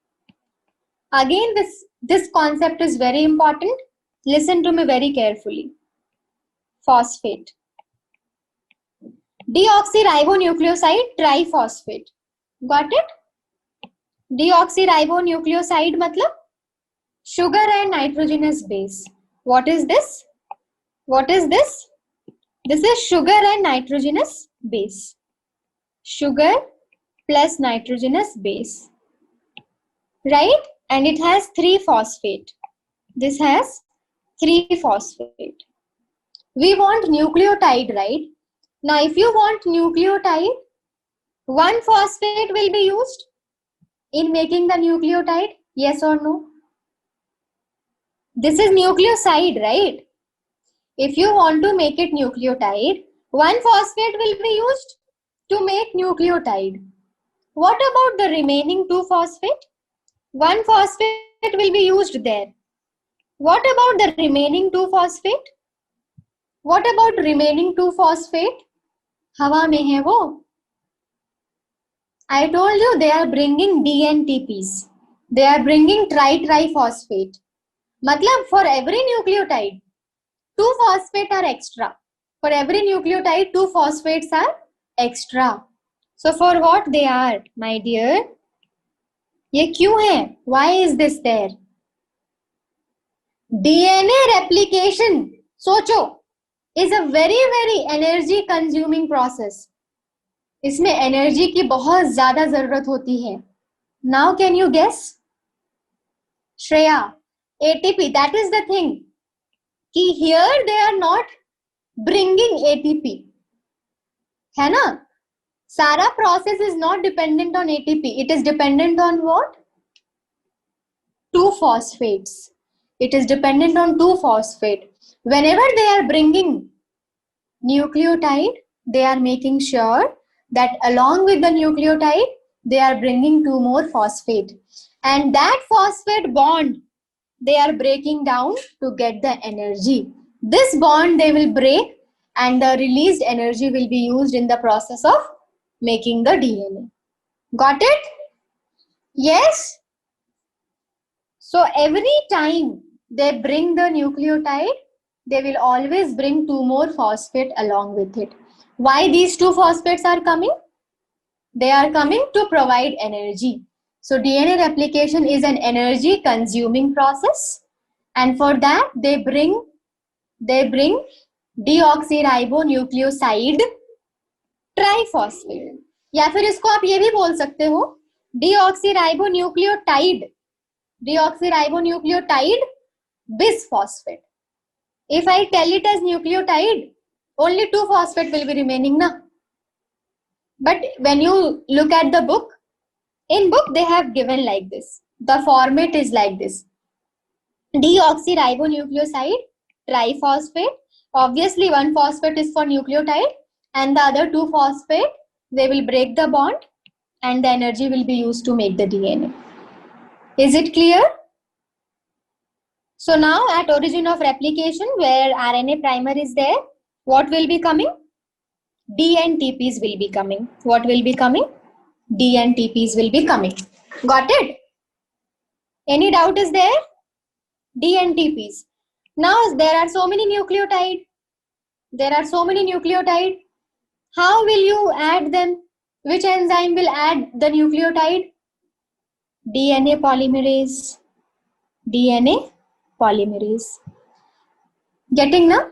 Again, this concept is very important. Listen to me very carefully. Phosphate. Deoxyribonucleoside triphosphate. Got it? Deoxyribonucleoside matlab sugar and nitrogenous base. What is this? What is this? This is sugar and nitrogenous base. Sugar plus nitrogenous base. Right? And it has 3-phosphate. This has 3-phosphate. We want nucleotide, right? Now, if you want nucleotide, 1-phosphate will be used in making the nucleotide. Yes or no? This is nucleoside, right? If you want to make it nucleotide, 1-phosphate will be used to make nucleotide. What about the remaining 2-phosphate? 1-phosphate will be used there. What about the remaining 2-phosphate? What about remaining 2-phosphate? हवा में है वो. I told you they are bringing DNTPs. They are bringing triphosphate. मतलब for every nucleotide, 2-phosphate are extra. For every nucleotide, 2 phosphates are extra. So for what they are, my dear? ये क्यों है? Why is this there? DNA replication, सोचो, is a very energy consuming process. इसमें energy की बहुत ज्यादा जरूरत होती है. Now can you guess? Shreya, ATP, that is the thing. कि here they are not bringing ATP. है ना? सारा process is not dependent on ATP. It is dependent on what? 2-phosphates. It is dependent on 2-phosphate. Whenever they are bringing nucleotide, they are making sure that along with the nucleotide, they are bringing 2 more phosphate. And that phosphate bond, they are breaking down to get the energy. This bond they will break and the released energy will be used in the process of making the DNA. Got it? Yes? So every time they bring the nucleotide, they will always bring 2 more phosphate along with it. Why these 2 phosphates are coming? They are coming to provide energy. So DNA replication is an energy consuming process, and for that they bring deoxyribonucleoside triphosphate. या फिर इसको आप ये भी बोल सकते हो deoxyribonucleotide bisphosphate. If I tell it as nucleotide, only 2 phosphate will be remaining, na? But when you look at the book, in book they have given like this. The format is like this. Deoxyribonucleoside triphosphate. Obviously 1 phosphate is for nucleotide and the other 2 phosphate, they will break the bond and the energy will be used to make the DNA. Is it clear? So now at origin of replication where RNA primer is there, what will be coming? DNTPs will be coming. What will be coming? DNTPs will be coming. Got it? Any doubt is there? DNTPs. Now there are so many nucleotide. How will you add them? Which enzyme will add the nucleotide? DNA polymerase. DNA polymerase. Getting now?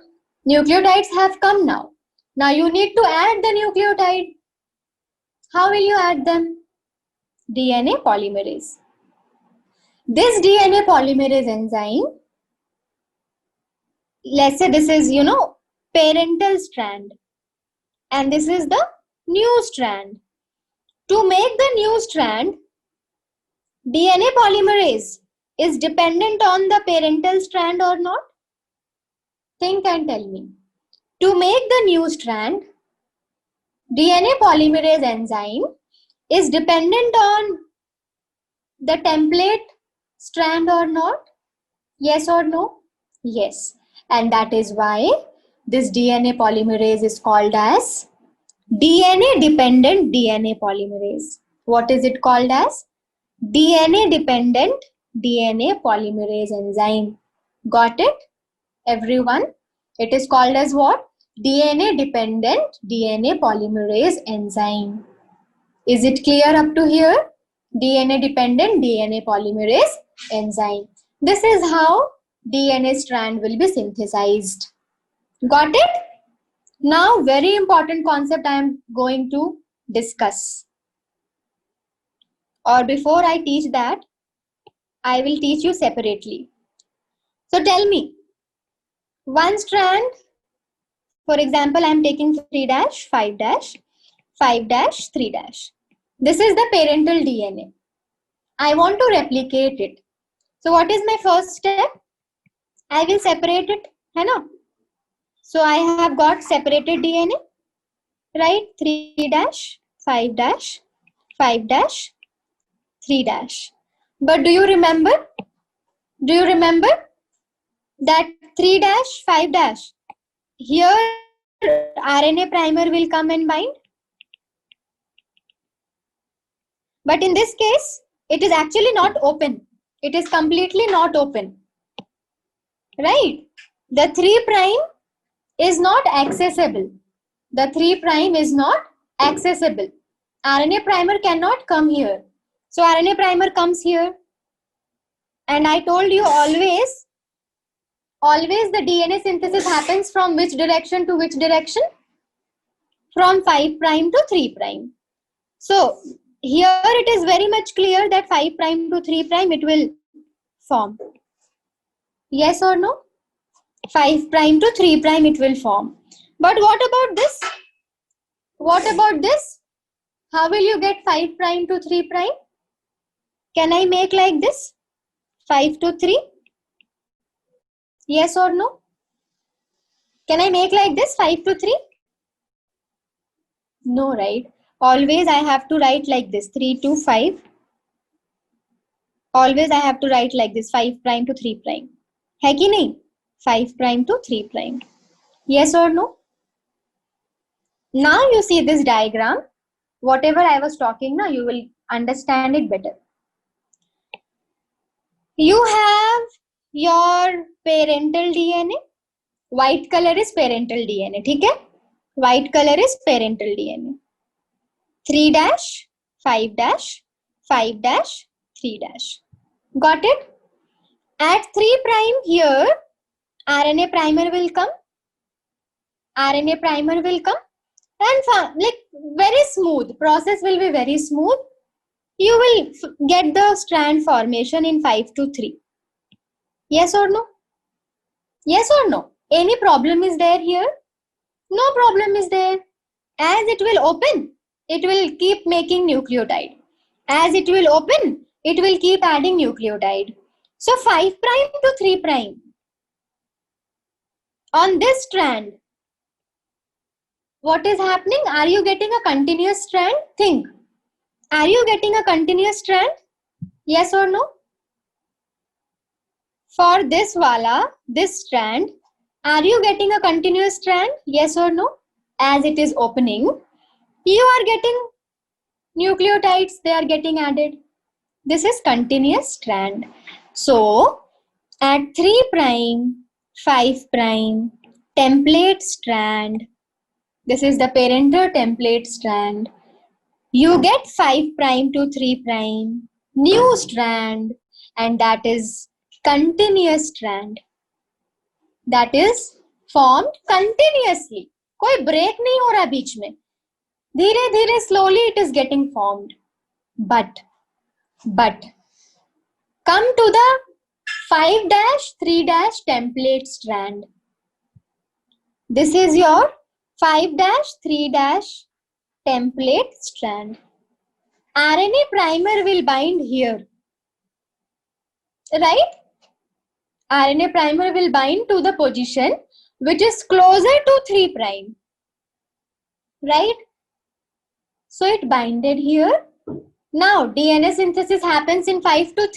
Nucleotides have come now. Now you need to add the nucleotide. How will you add them? DNA polymerase. This DNA polymerase enzyme, let's say this is, parental strand, and this is the new strand. To make the new strand, DNA polymerase is dependent on the parental strand or not? Think and tell me. To make the new strand, DNA polymerase enzyme is dependent on the template strand or not? Yes or no? Yes. And that is why this DNA polymerase is called as DNA dependent DNA polymerase. What is it called as? DNA dependent DNA polymerase enzyme. Got it? Everyone? It is called as what? DNA dependent DNA polymerase enzyme. Is it clear up to here? DNA dependent DNA polymerase enzyme. This is how DNA strand will be synthesized. Got it? Now, very important concept I am going to discuss. Or before I teach that, I will teach you separately. So tell me, one strand, for example, I am taking 3 dash, 5 dash, 5 dash, 3 dash. This is the parental DNA. I want to replicate it. So what is my first step? I will separate it. Hai na? So I have got separated DNA, right? 3 dash, 5 dash, 5 dash, 3 dash. But do you remember? Do you remember that 3 dash, 5 dash? Here RNA primer will come and bind. But in this case, it is actually not open. It is completely not open. Right? The 3' is not accessible. The 3' is not accessible. RNA primer cannot come here. So RNA primer comes here. And I told you always the DNA synthesis happens from which direction to which direction? From 5' to 3'. So here it is very much clear that 5' to 3' it will form. Yes or no? 5' to 3' it will form. But what about this? What about this? How will you get 5' to 3'? Can I make like this? 5 to 3? Yes or no? Can I make like this? 5 to 3? No, right? Always I have to write like this. 3 to 5. Always I have to write like this. 5' to 3'. Hai ki nahi? 5' to 3'. Yes or no? Now you see this diagram. Whatever I was talking now, you will understand it better. You have your parental DNA. White color is parental DNA. ठीक है? White color is parental DNA. 3 dash, 5 dash, 5 dash, 3 dash. Got it? At 3' here, RNA primer will come. RNA primer will come. And like very smooth. Process will be very smooth. You will get the strand formation in 5 to 3. Yes or no? Yes or no? Any problem is there here? No problem is there. As it will open, it will keep making nucleotide. As it will open, it will keep adding nucleotide. So 5' to 3'. On this strand, what is happening? Are you getting a continuous strand? Think. Are you getting a continuous strand? Yes or no? For this strand, are you getting a continuous strand? Yes or no? As it is opening, you are getting nucleotides, they are getting added. This is continuous strand. So, at 3', 5', template strand, this is the parental template strand. You get 5' to 3', new strand, and that is continuous strand that is formed continuously. कोई break नहीं हो रहा बीच में, धीरे धीरे slowly it is getting formed. But come to the 5-3- template strand. This is your 5-3- template strand. RNA primer will bind here, right? RNA primer will bind to the position which is closer to 3 prime, right? So it binded here. Now DNA synthesis happens in 5-3.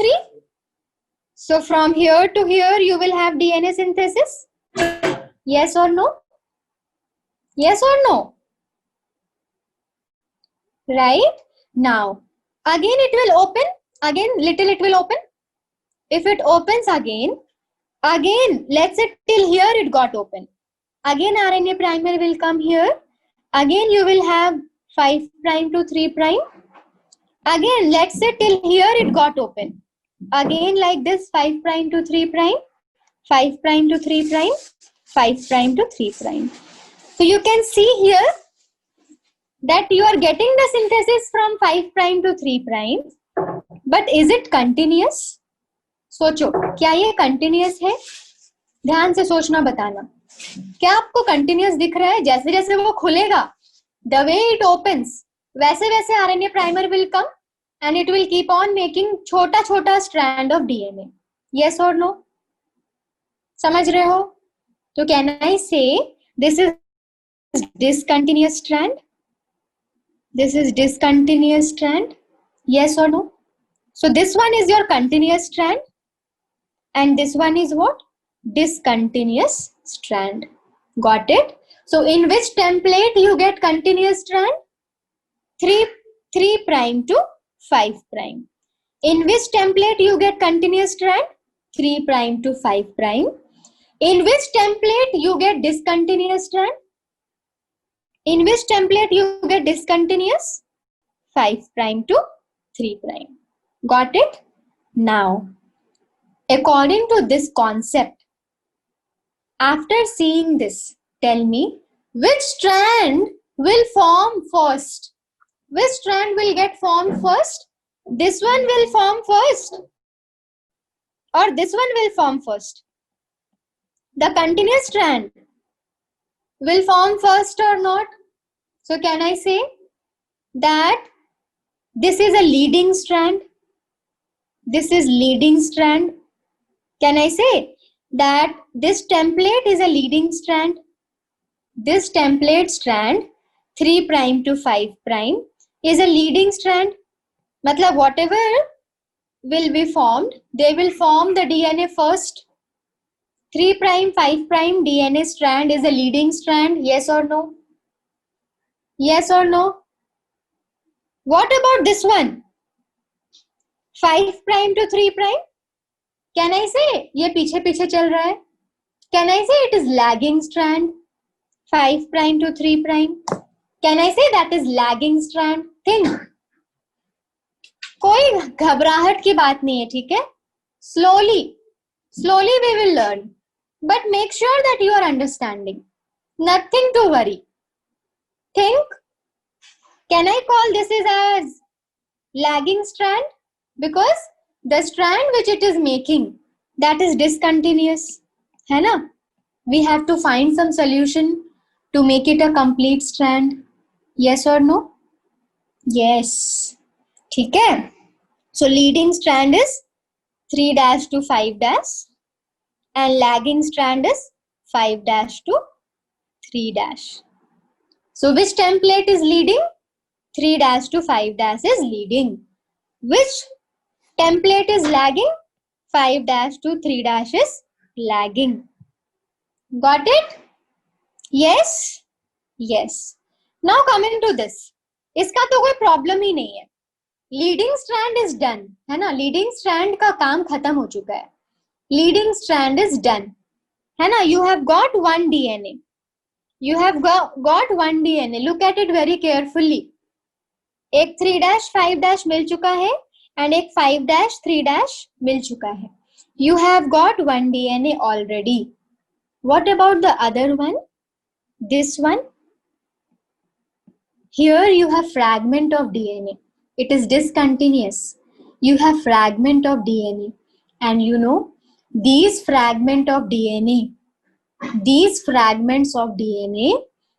So from here to here you will have DNA synthesis. Yes or no? Yes or no? Right? Now again it will open, again little it will open. If it opens again let's say till here it got open. Again RNA primer will come here. Again you will have 5 prime to 3 prime. Again let's say till here it got open. Again like this 5 prime to 3 prime, 5 prime to 3 prime, 5 prime to 3 prime. So you can see here that you are getting the synthesis from 5 prime to 3 prime. But is it continuous? सोचो क्या ये continuous है? ध्यान से सोचना, बताना क्या आपको कंटिन्यूअस दिख रहा है? जैसे जैसे वो खुलेगा, द वे इट ओपन्स, वैसे वैसे RNA primer will come and it will keep on making छोटा छोटा स्ट्रैंड ऑफ डीएनए. यस और नो? समझ रहे हो? तो कैन आई से this is discontinuous strand? This is discontinuous strand. Yes or no? So this one is your continuous strand and this one is what? Discontinuous strand. Got it? So in which template you get continuous strand? 3 prime to 5 prime. In which template you get continuous strand? 3 prime to 5 prime. In which template you get discontinuous strand? In which template you get discontinuous? 5 prime to 3 prime. Got it? Now, according to this concept, after seeing this, tell me which strand will form first? Which strand will get formed first? This one will form first or this one will form first? The continuous strand will form first or not? So can I say that this is a leading strand? This is leading strand. Can I say that this template is a leading strand? This template strand 3 prime to 5 prime is a leading strand. Matlab whatever will be formed, they will form the DNA first. 3 prime 5 prime DNA strand is a leading strand. Yes or no? Yes or no? What about this one? 5 prime to 3 prime? Can I say ये पीछे पीछे चल रहा है? Can I say it is lagging strand? 5 prime to 3 prime? Can I say that is lagging strand? Think. कोई घबराहट की बात नहीं है, ठीक है? Slowly we will learn. But make sure that you are understanding. Nothing to worry. Think. Can I call this as lagging strand? Because the strand which it is making, that is discontinuous. है ना? We have to find some solution to make it a complete strand. Yes or no? Yes. ठीक है? So leading strand is 3 dash to 5 dash and lagging strand is 5 dash to 3 dash. So which template is leading? 3 dash to 5 dash is leading. Which template is lagging? 5 dash to 3 dash is lagging. Got it? Yes? Yes. Now coming to this. इसका तो कोई problem ही नहीं है. Leading strand is done, है ना? Leading strand का काम खत्म हो चुका है. लीडिंग स्ट्रैंड इज डन, है ना? You have got one DNA. You have got one DNA. Look at it very carefully. एक 3 dash 5 dash मिल चुका है and एक 5 dash 3 dash मिल चुका है. You have got one DNA already. What about the other one? This one? Here you have fragment of DNA. It is discontinuous. You have fragment of DNA. And you know, these fragments of DNA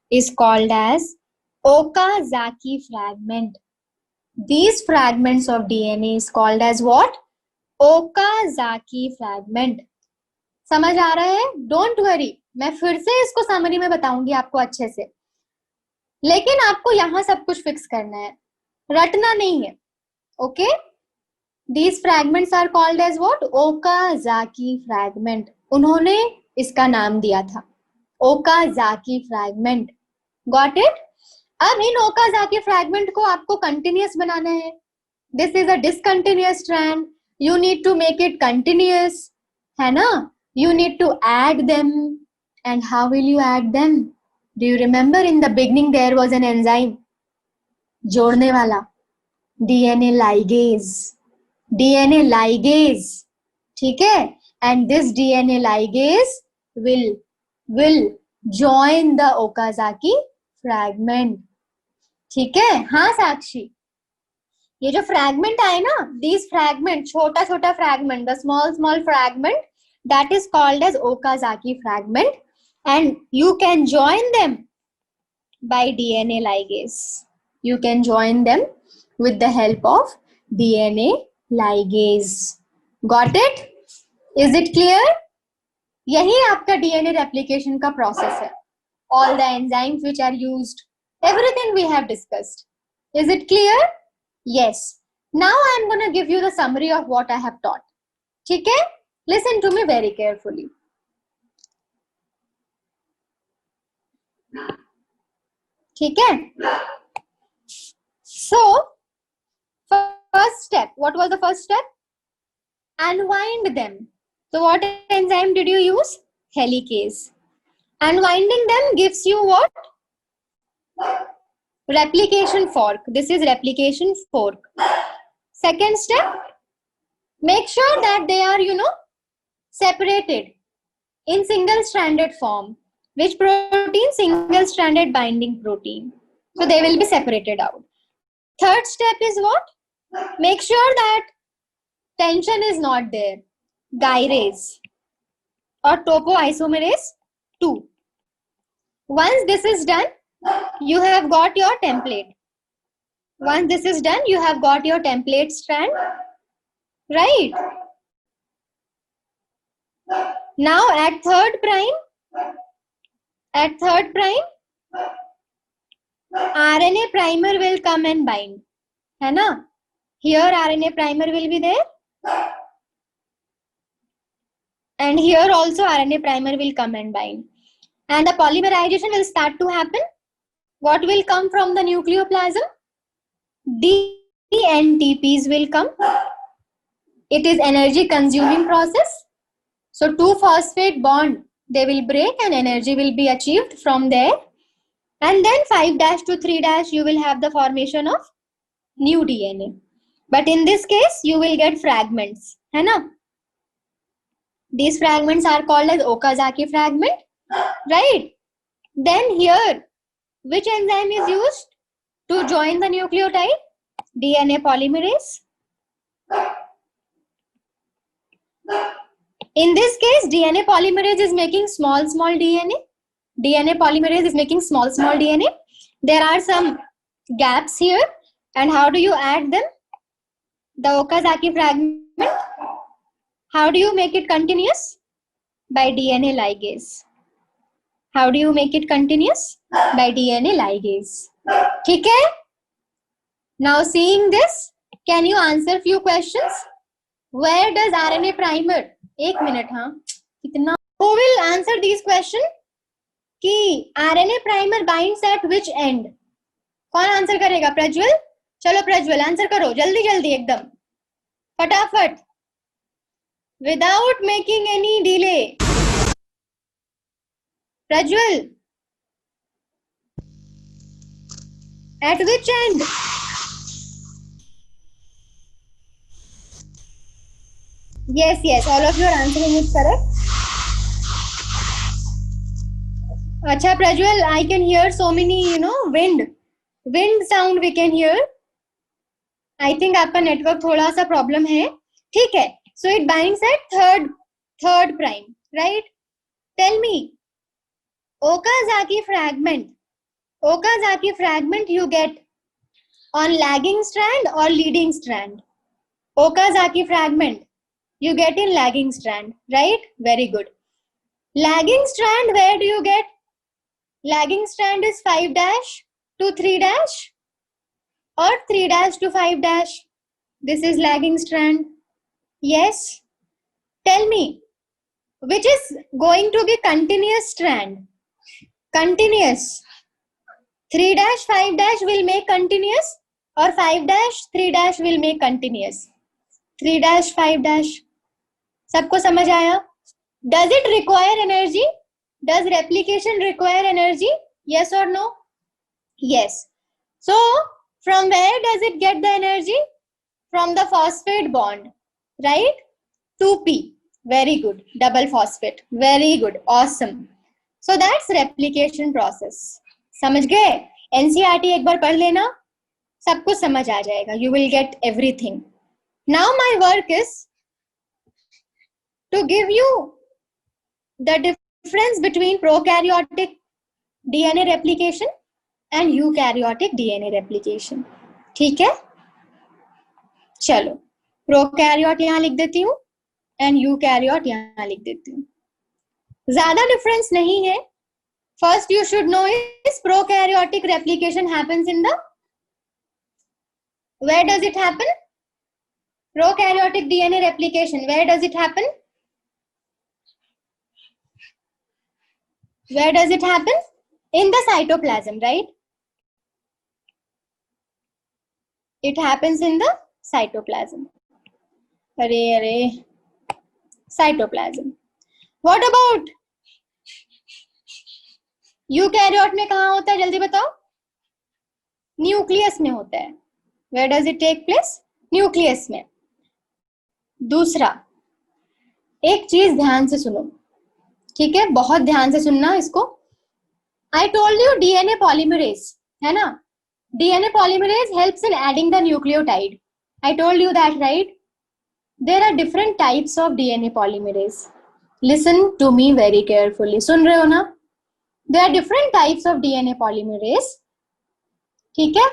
is called as Okazaki fragment. These fragments of DNA is called as what? Okazaki fragment. समझ आ रहा है? Don't worry, मैं फिर से इसको summary में बताऊंगी आपको अच्छे से, लेकिन आपको यहां सब कुछ फिक्स करना है, रटना नहीं है. Okay? These fragments are called as what? Okazaki fragment. उन्होंने इसका नाम दिया था Okazaki fragment. Got it? अब इन Okazaki fragment को आपको continuous बनाना है. This is a discontinuous strand. You need to make it continuous. है ना? You need to add them. And how will you add them? Do you remember in the beginning there was an enzyme? जोड़ने वाला. DNA ligase. DNA ligase. ठीक है? And this DNA ligase will join the Okazaki fragment. ठीक है? हाँ साक्षी, ये जो fragment आए ना, these fragment, छोटा छोटा fragment, the small fragment, that is called as Okazaki fragment, and you can join them by DNA ligase. You can join them with the help of DNA ligase. Got it? Is it clear? यही आपका DNA replication का process है. All the enzymes which are used, everything we have discussed. Is it clear? Yes. Now I am going to give you the summary of what I have taught. ठीक है? Listen to me very carefully. ठीक है? So, first step. What was the first step? Unwind them. So, what enzyme did you use? Helicase. Unwinding them gives you what? Replication fork. This is replication fork. Second step, make sure that they are, separated in single-stranded form. Which protein? Single-stranded binding protein. So they will be separated out. Third step is what? Make sure that tension is not there. Gyrase or topoisomerase 2. Once this is done, you have got your template. Once this is done, you have got your template strand, right? Now at third prime, RNA primer will come and bind. है ना? Here RNA primer will be there. And here also RNA primer will come and bind. And the polymerization will start to happen. What will come from the nucleoplasm? DNTPs will come. It is energy consuming process. So 2-phosphate bond, they will break and energy will be achieved from there. And then 5' to 3' you will have the formation of new DNA. But in this case, you will get fragments. है ना? These fragments are called as Okazaki fragment. Right? Then here, which enzyme is used to join the nucleotide? DNA polymerase. In this case, DNA polymerase is making small DNA. DNA polymerase is making small DNA. There are some gaps here. And how do you add them? The Okazaki fragment. How do you make it continuous? By DNA ligase. How do you make it continuous? By DNA ligase. ठीक है? Now seeing this, can you answer few questions? Where does RNA primer? एक minute हाँ कितना? Who will answer these questions? कि RNA primer binds at which end? कौन answer करेगा? प्रज्वल? चलो Prajwal answer करो जल्दी जल्दी एकदम फटाफट without making any delay. Prajwal, at which end? Yes, all of you are answering it correct. अच्छा Prajwal, I can hear so many wind sound we can hear. I think आपका नेटवर्क थोड़ा सा प्रॉब्लम है. ठीक है. So it binds at third prime, right? Tell me, Okazaki fragment you get on lagging strand or leading strand? Okazaki fragment you get in lagging strand, right? Very good. Lagging strand, where do you get? Lagging strand is 5' to 3' or 3' to 5'. This is lagging strand. Yes. Tell me, which is going to be continuous strand? Continuous. 3' 5' will make continuous, or 5' 3' will make continuous. 3' 5'. सबको समझ आया? Does it require energy? Does replication require energy? Yes or no? Yes. So from where does it get the energy? From the phosphate bond, right? 2p. Very good. Double phosphate. Very good. Awesome. So that's replication process. समझ गए? NCERT एक बार पढ़ लेना, सब कुछ समझ आ जाएगा. You will get everything. Now my work is to give you the difference between prokaryotic DNA replication and eukaryotic DNA replication. ठीक है? चलो, प्रोकैरियोट यहां लिख देती हूं एंड यूकैरियोट यहां लिख देती हूं. ज्यादा डिफरेंस नहीं है. First you should know is prokaryotic replication happens in the, where does it happen? Prokaryotic DNA replication, where does it happen? Where does it happen? In the cytoplasm, right? It happens in the cytoplasm. Cytoplasm. What about eukaryote में कहाँ होता है? जल्दी बताओ. Nucleus में होता है. Where does it take place? Nucleus में. दूसरा, एक चीज ध्यान से सुनो, ठीक है? बहुत ध्यान से सुनना इसको. I told you DNA polymerase, है ना? DNA polymerase helps in adding the nucleotide. I told you that, right? There are different types of DNA polymerase. Listen to me very carefully. सुन रहे हो ना? There are different types of DNA polymerase. ठीक है?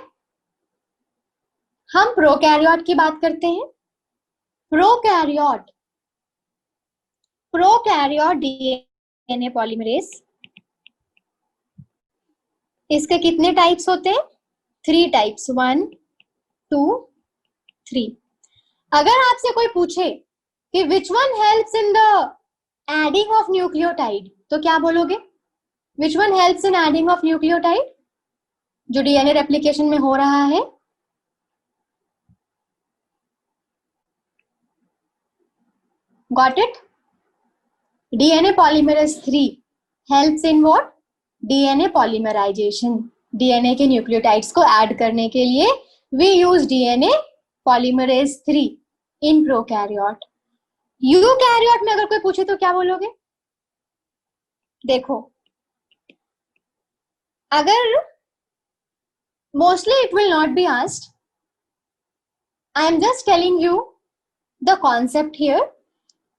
हम prokaryote की बात करते हैं. प्रोकैरियोट DNA polymerase, इसके कितने टाइप्स होते हैं? 3 टाइप्स. 1 2 3. अगर आपसे कोई पूछे कि which one helps in the adding of nucleotide, तो क्या बोलोगे? Which one helps in adding of nucleotide? जो डीएनए रेप्लिकेशन में हो रहा है. Got it? DNA polymerase 3 helps in what? DNA polymerization. DNA के न्यूक्लियोटाइड्स को ऐड करने के लिए we use DNA polymerase 3 in prokaryote. Eukaryote में अगर कोई पूछे तो क्या बोलोगे? देखो, अगर mostly it will not be asked. I am just telling you the concept here.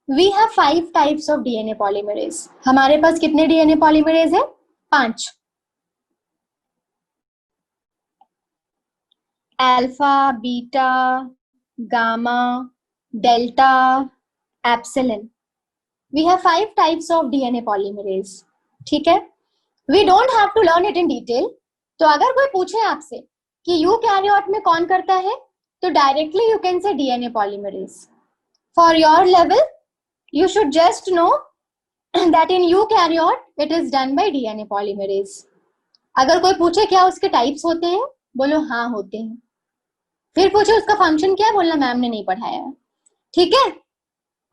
We have 5 types of DNA polymerase. हमारे पास कितने DNA polymerase है? 5. Alpha, beta, gamma, delta, epsilon. We have 5 types of DNA polymerase. ठीक है? We don't have to learn it in detail. तो अगर कोई पूछे आपसे कि यूकैरियोट में कौन करता है, तो directly you can say DNA polymerase. For your level, you should just know that in eukaryote it is done by DNA polymerase. अगर कोई पूछे क्या उसके टाइप्स होते हैं, बोलो हाँ होते हैं. फिर पूछे उसका फंक्शन क्या है, बोलना मैम ने नहीं पढ़ाया. ठीक है?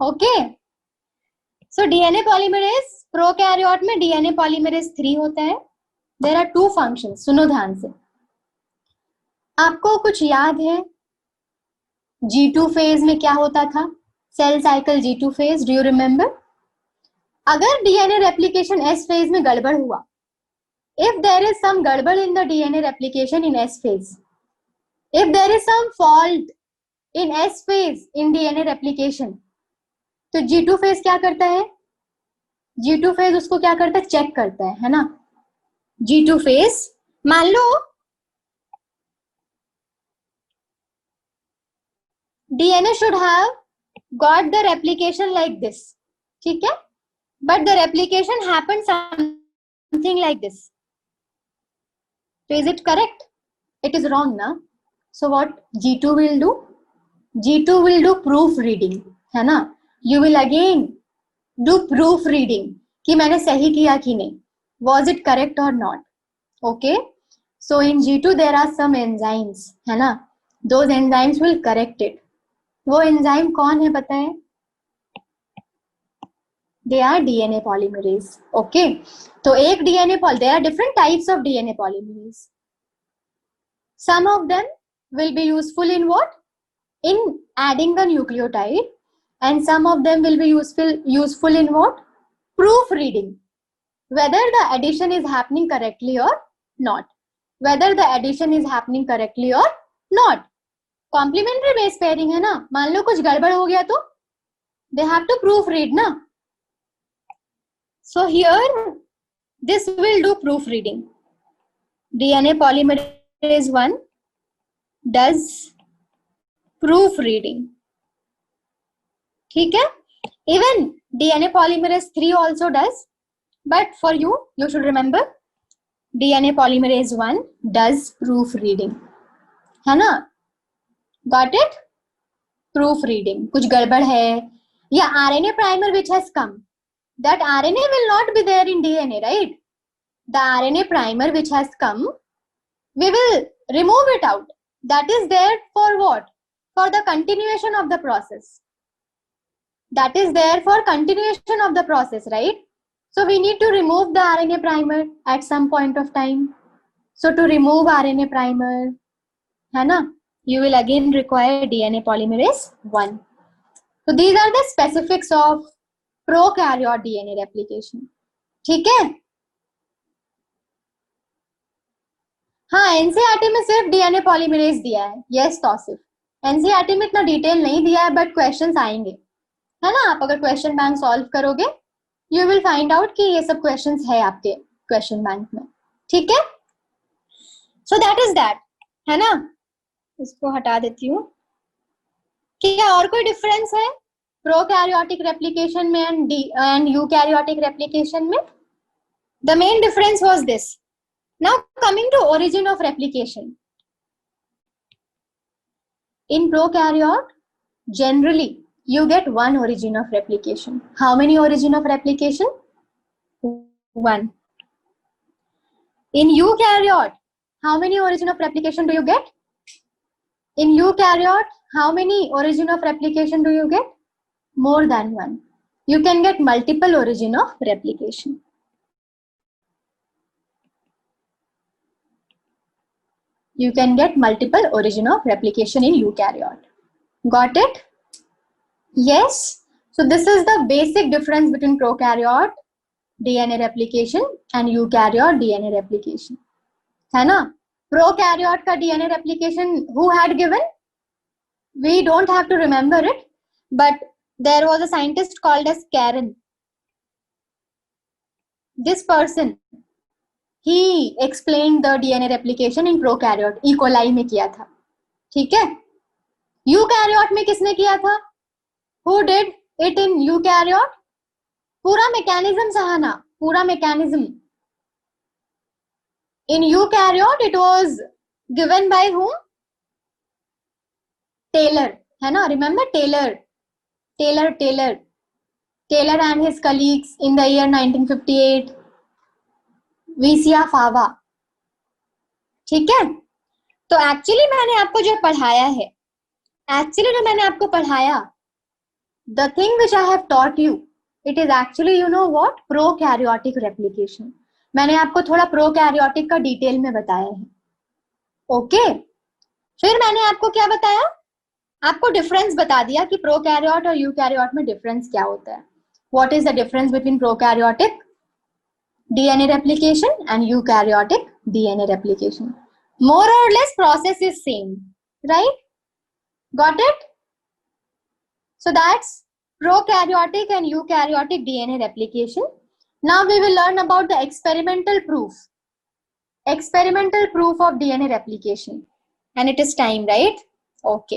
Okay. So DNA polymerase, prokaryote में डीएनए पॉलीमरेज 3 होता है. There are 2 functions. सुनो ध्यान से. आपको कुछ याद है G2 फेज में क्या होता था? Cell cycle G2 phase, do you remember? अगर डीएनए रेप्लिकेशन एस फेज में गड़बड़ हुआ, if there is some गड़बड़ in the DNA replication in S phase, if there is some fault in S phase in DNA replication, तो G2 phase क्या करता है? G2 phase उसको क्या करता है? चेक करता है ना? G2 phase, मान लो DNA should have got the replication like this, ठीक है? But the replication happened something like this. So is it correct? It is wrong, na? So what G2 will do? G2 will do proofreading, है ना? You will again do proofreading कि मैंने सही किया कि नहीं. Was it correct or not? Okay. So in G2 there are some enzymes, है ना? Those enzymes will correct it. वो enzyme कौन है पता है? They are DNA polymerase. Okay. तो एक DNA there are different types of DNA polymerase. Some of them will be useful in what? In adding the nucleotide, and some of them will be useful in what? Proofreading. Whether the addition is happening correctly or not. Whether the addition is happening correctly or not. Complementary base pairing है ना? मान लो कुछ गड़बड़ हो गया तो they have to proofread ना? So here this will do proofreading. DNA polymerase 1 does proofreading. ठीक है? Even DNA polymerase 3 also does, but for you should remember DNA polymerase 1 does proofreading, है ना? Got it? Proofreading. कुछ गड़बड़ है या RNA primer which has come, that RNA will not be there in DNA, right? The RNA primer which has come, we will remove it out. That is there for what? For the continuation of the process. That is there for continuation of the process, right? So we need to remove the RNA primer at some point of time. So to remove RNA primer, है ना? You will again require DNA polymerase 1. So these are the specifics of prokaryote DNA replication. ठीक है? हाँ, NCERT में सिर्फ DNA polymerase दिया है. Yes Tausif, NCERT में इतना डिटेल नहीं दिया है, बट क्वेश्चंस आएंगे, है ना? आप अगर क्वेश्चन बैंक सॉल्व करोगे, यू विल फाइंड आउट कि ये सब क्वेश्चंस है आपके क्वेश्चन बैंक में. ठीक है? सो दैट इज दैट, है ना? इसको हटा देती हूँ. क्या और कोई डिफरेंस है प्रोकैरियोटिक रेप्लिकेशन में एंड यूकैरियोटिक रेप्लिकेशन में? The main difference was this. Now coming to origin of replication. In prokaryote, generally you get one origin of replication. How many origin of replication? One. In eukaryote, how many origin of replication do you get? In eukaryote, how many origin of replication do you get? More than one. You can get multiple origin of replication. You can get multiple origin of replication in eukaryote. Got it? Yes. So this is the basic difference between prokaryote DNA replication and eukaryote DNA replication. है ना? Prokaryote का DNA replication who had given? We don't have to remember it, but there was a scientist called as Karen. This person, he explained the DNA replication in prokaryote. E. coli में किया था. ठीक है? Eukaryote में किसने किया था? Who did it in eukaryote? पूरा मैकेनिज्म सहाना, पूरा mechanism. In eukaryote it was given by whom? Taylor, है ना? Remember Taylor and his colleagues in the year 1958. विसिया फावा. ठीक है? तो एक्चुअली मैंने आपको जो पढ़ाया है, the thing which I have taught you, it is actually, you know what, prokaryotic replication. मैंने आपको थोड़ा प्रोकैरियोटिक का डिटेल में बताया है. ओके? फिर मैंने आपको क्या बताया? आपको डिफरेंस बता दिया कि प्रोकैरियोट और यूकैरियोट में डिफरेंस क्या होता है. What is the difference between prokaryotic DNA replication and eukaryotic DNA replication? More or less process is same, right? Got it? So that's prokaryotic and eukaryotic DNA replication. Now we will learn about the experimental proof of DNA replication. And it is time, right? Okay.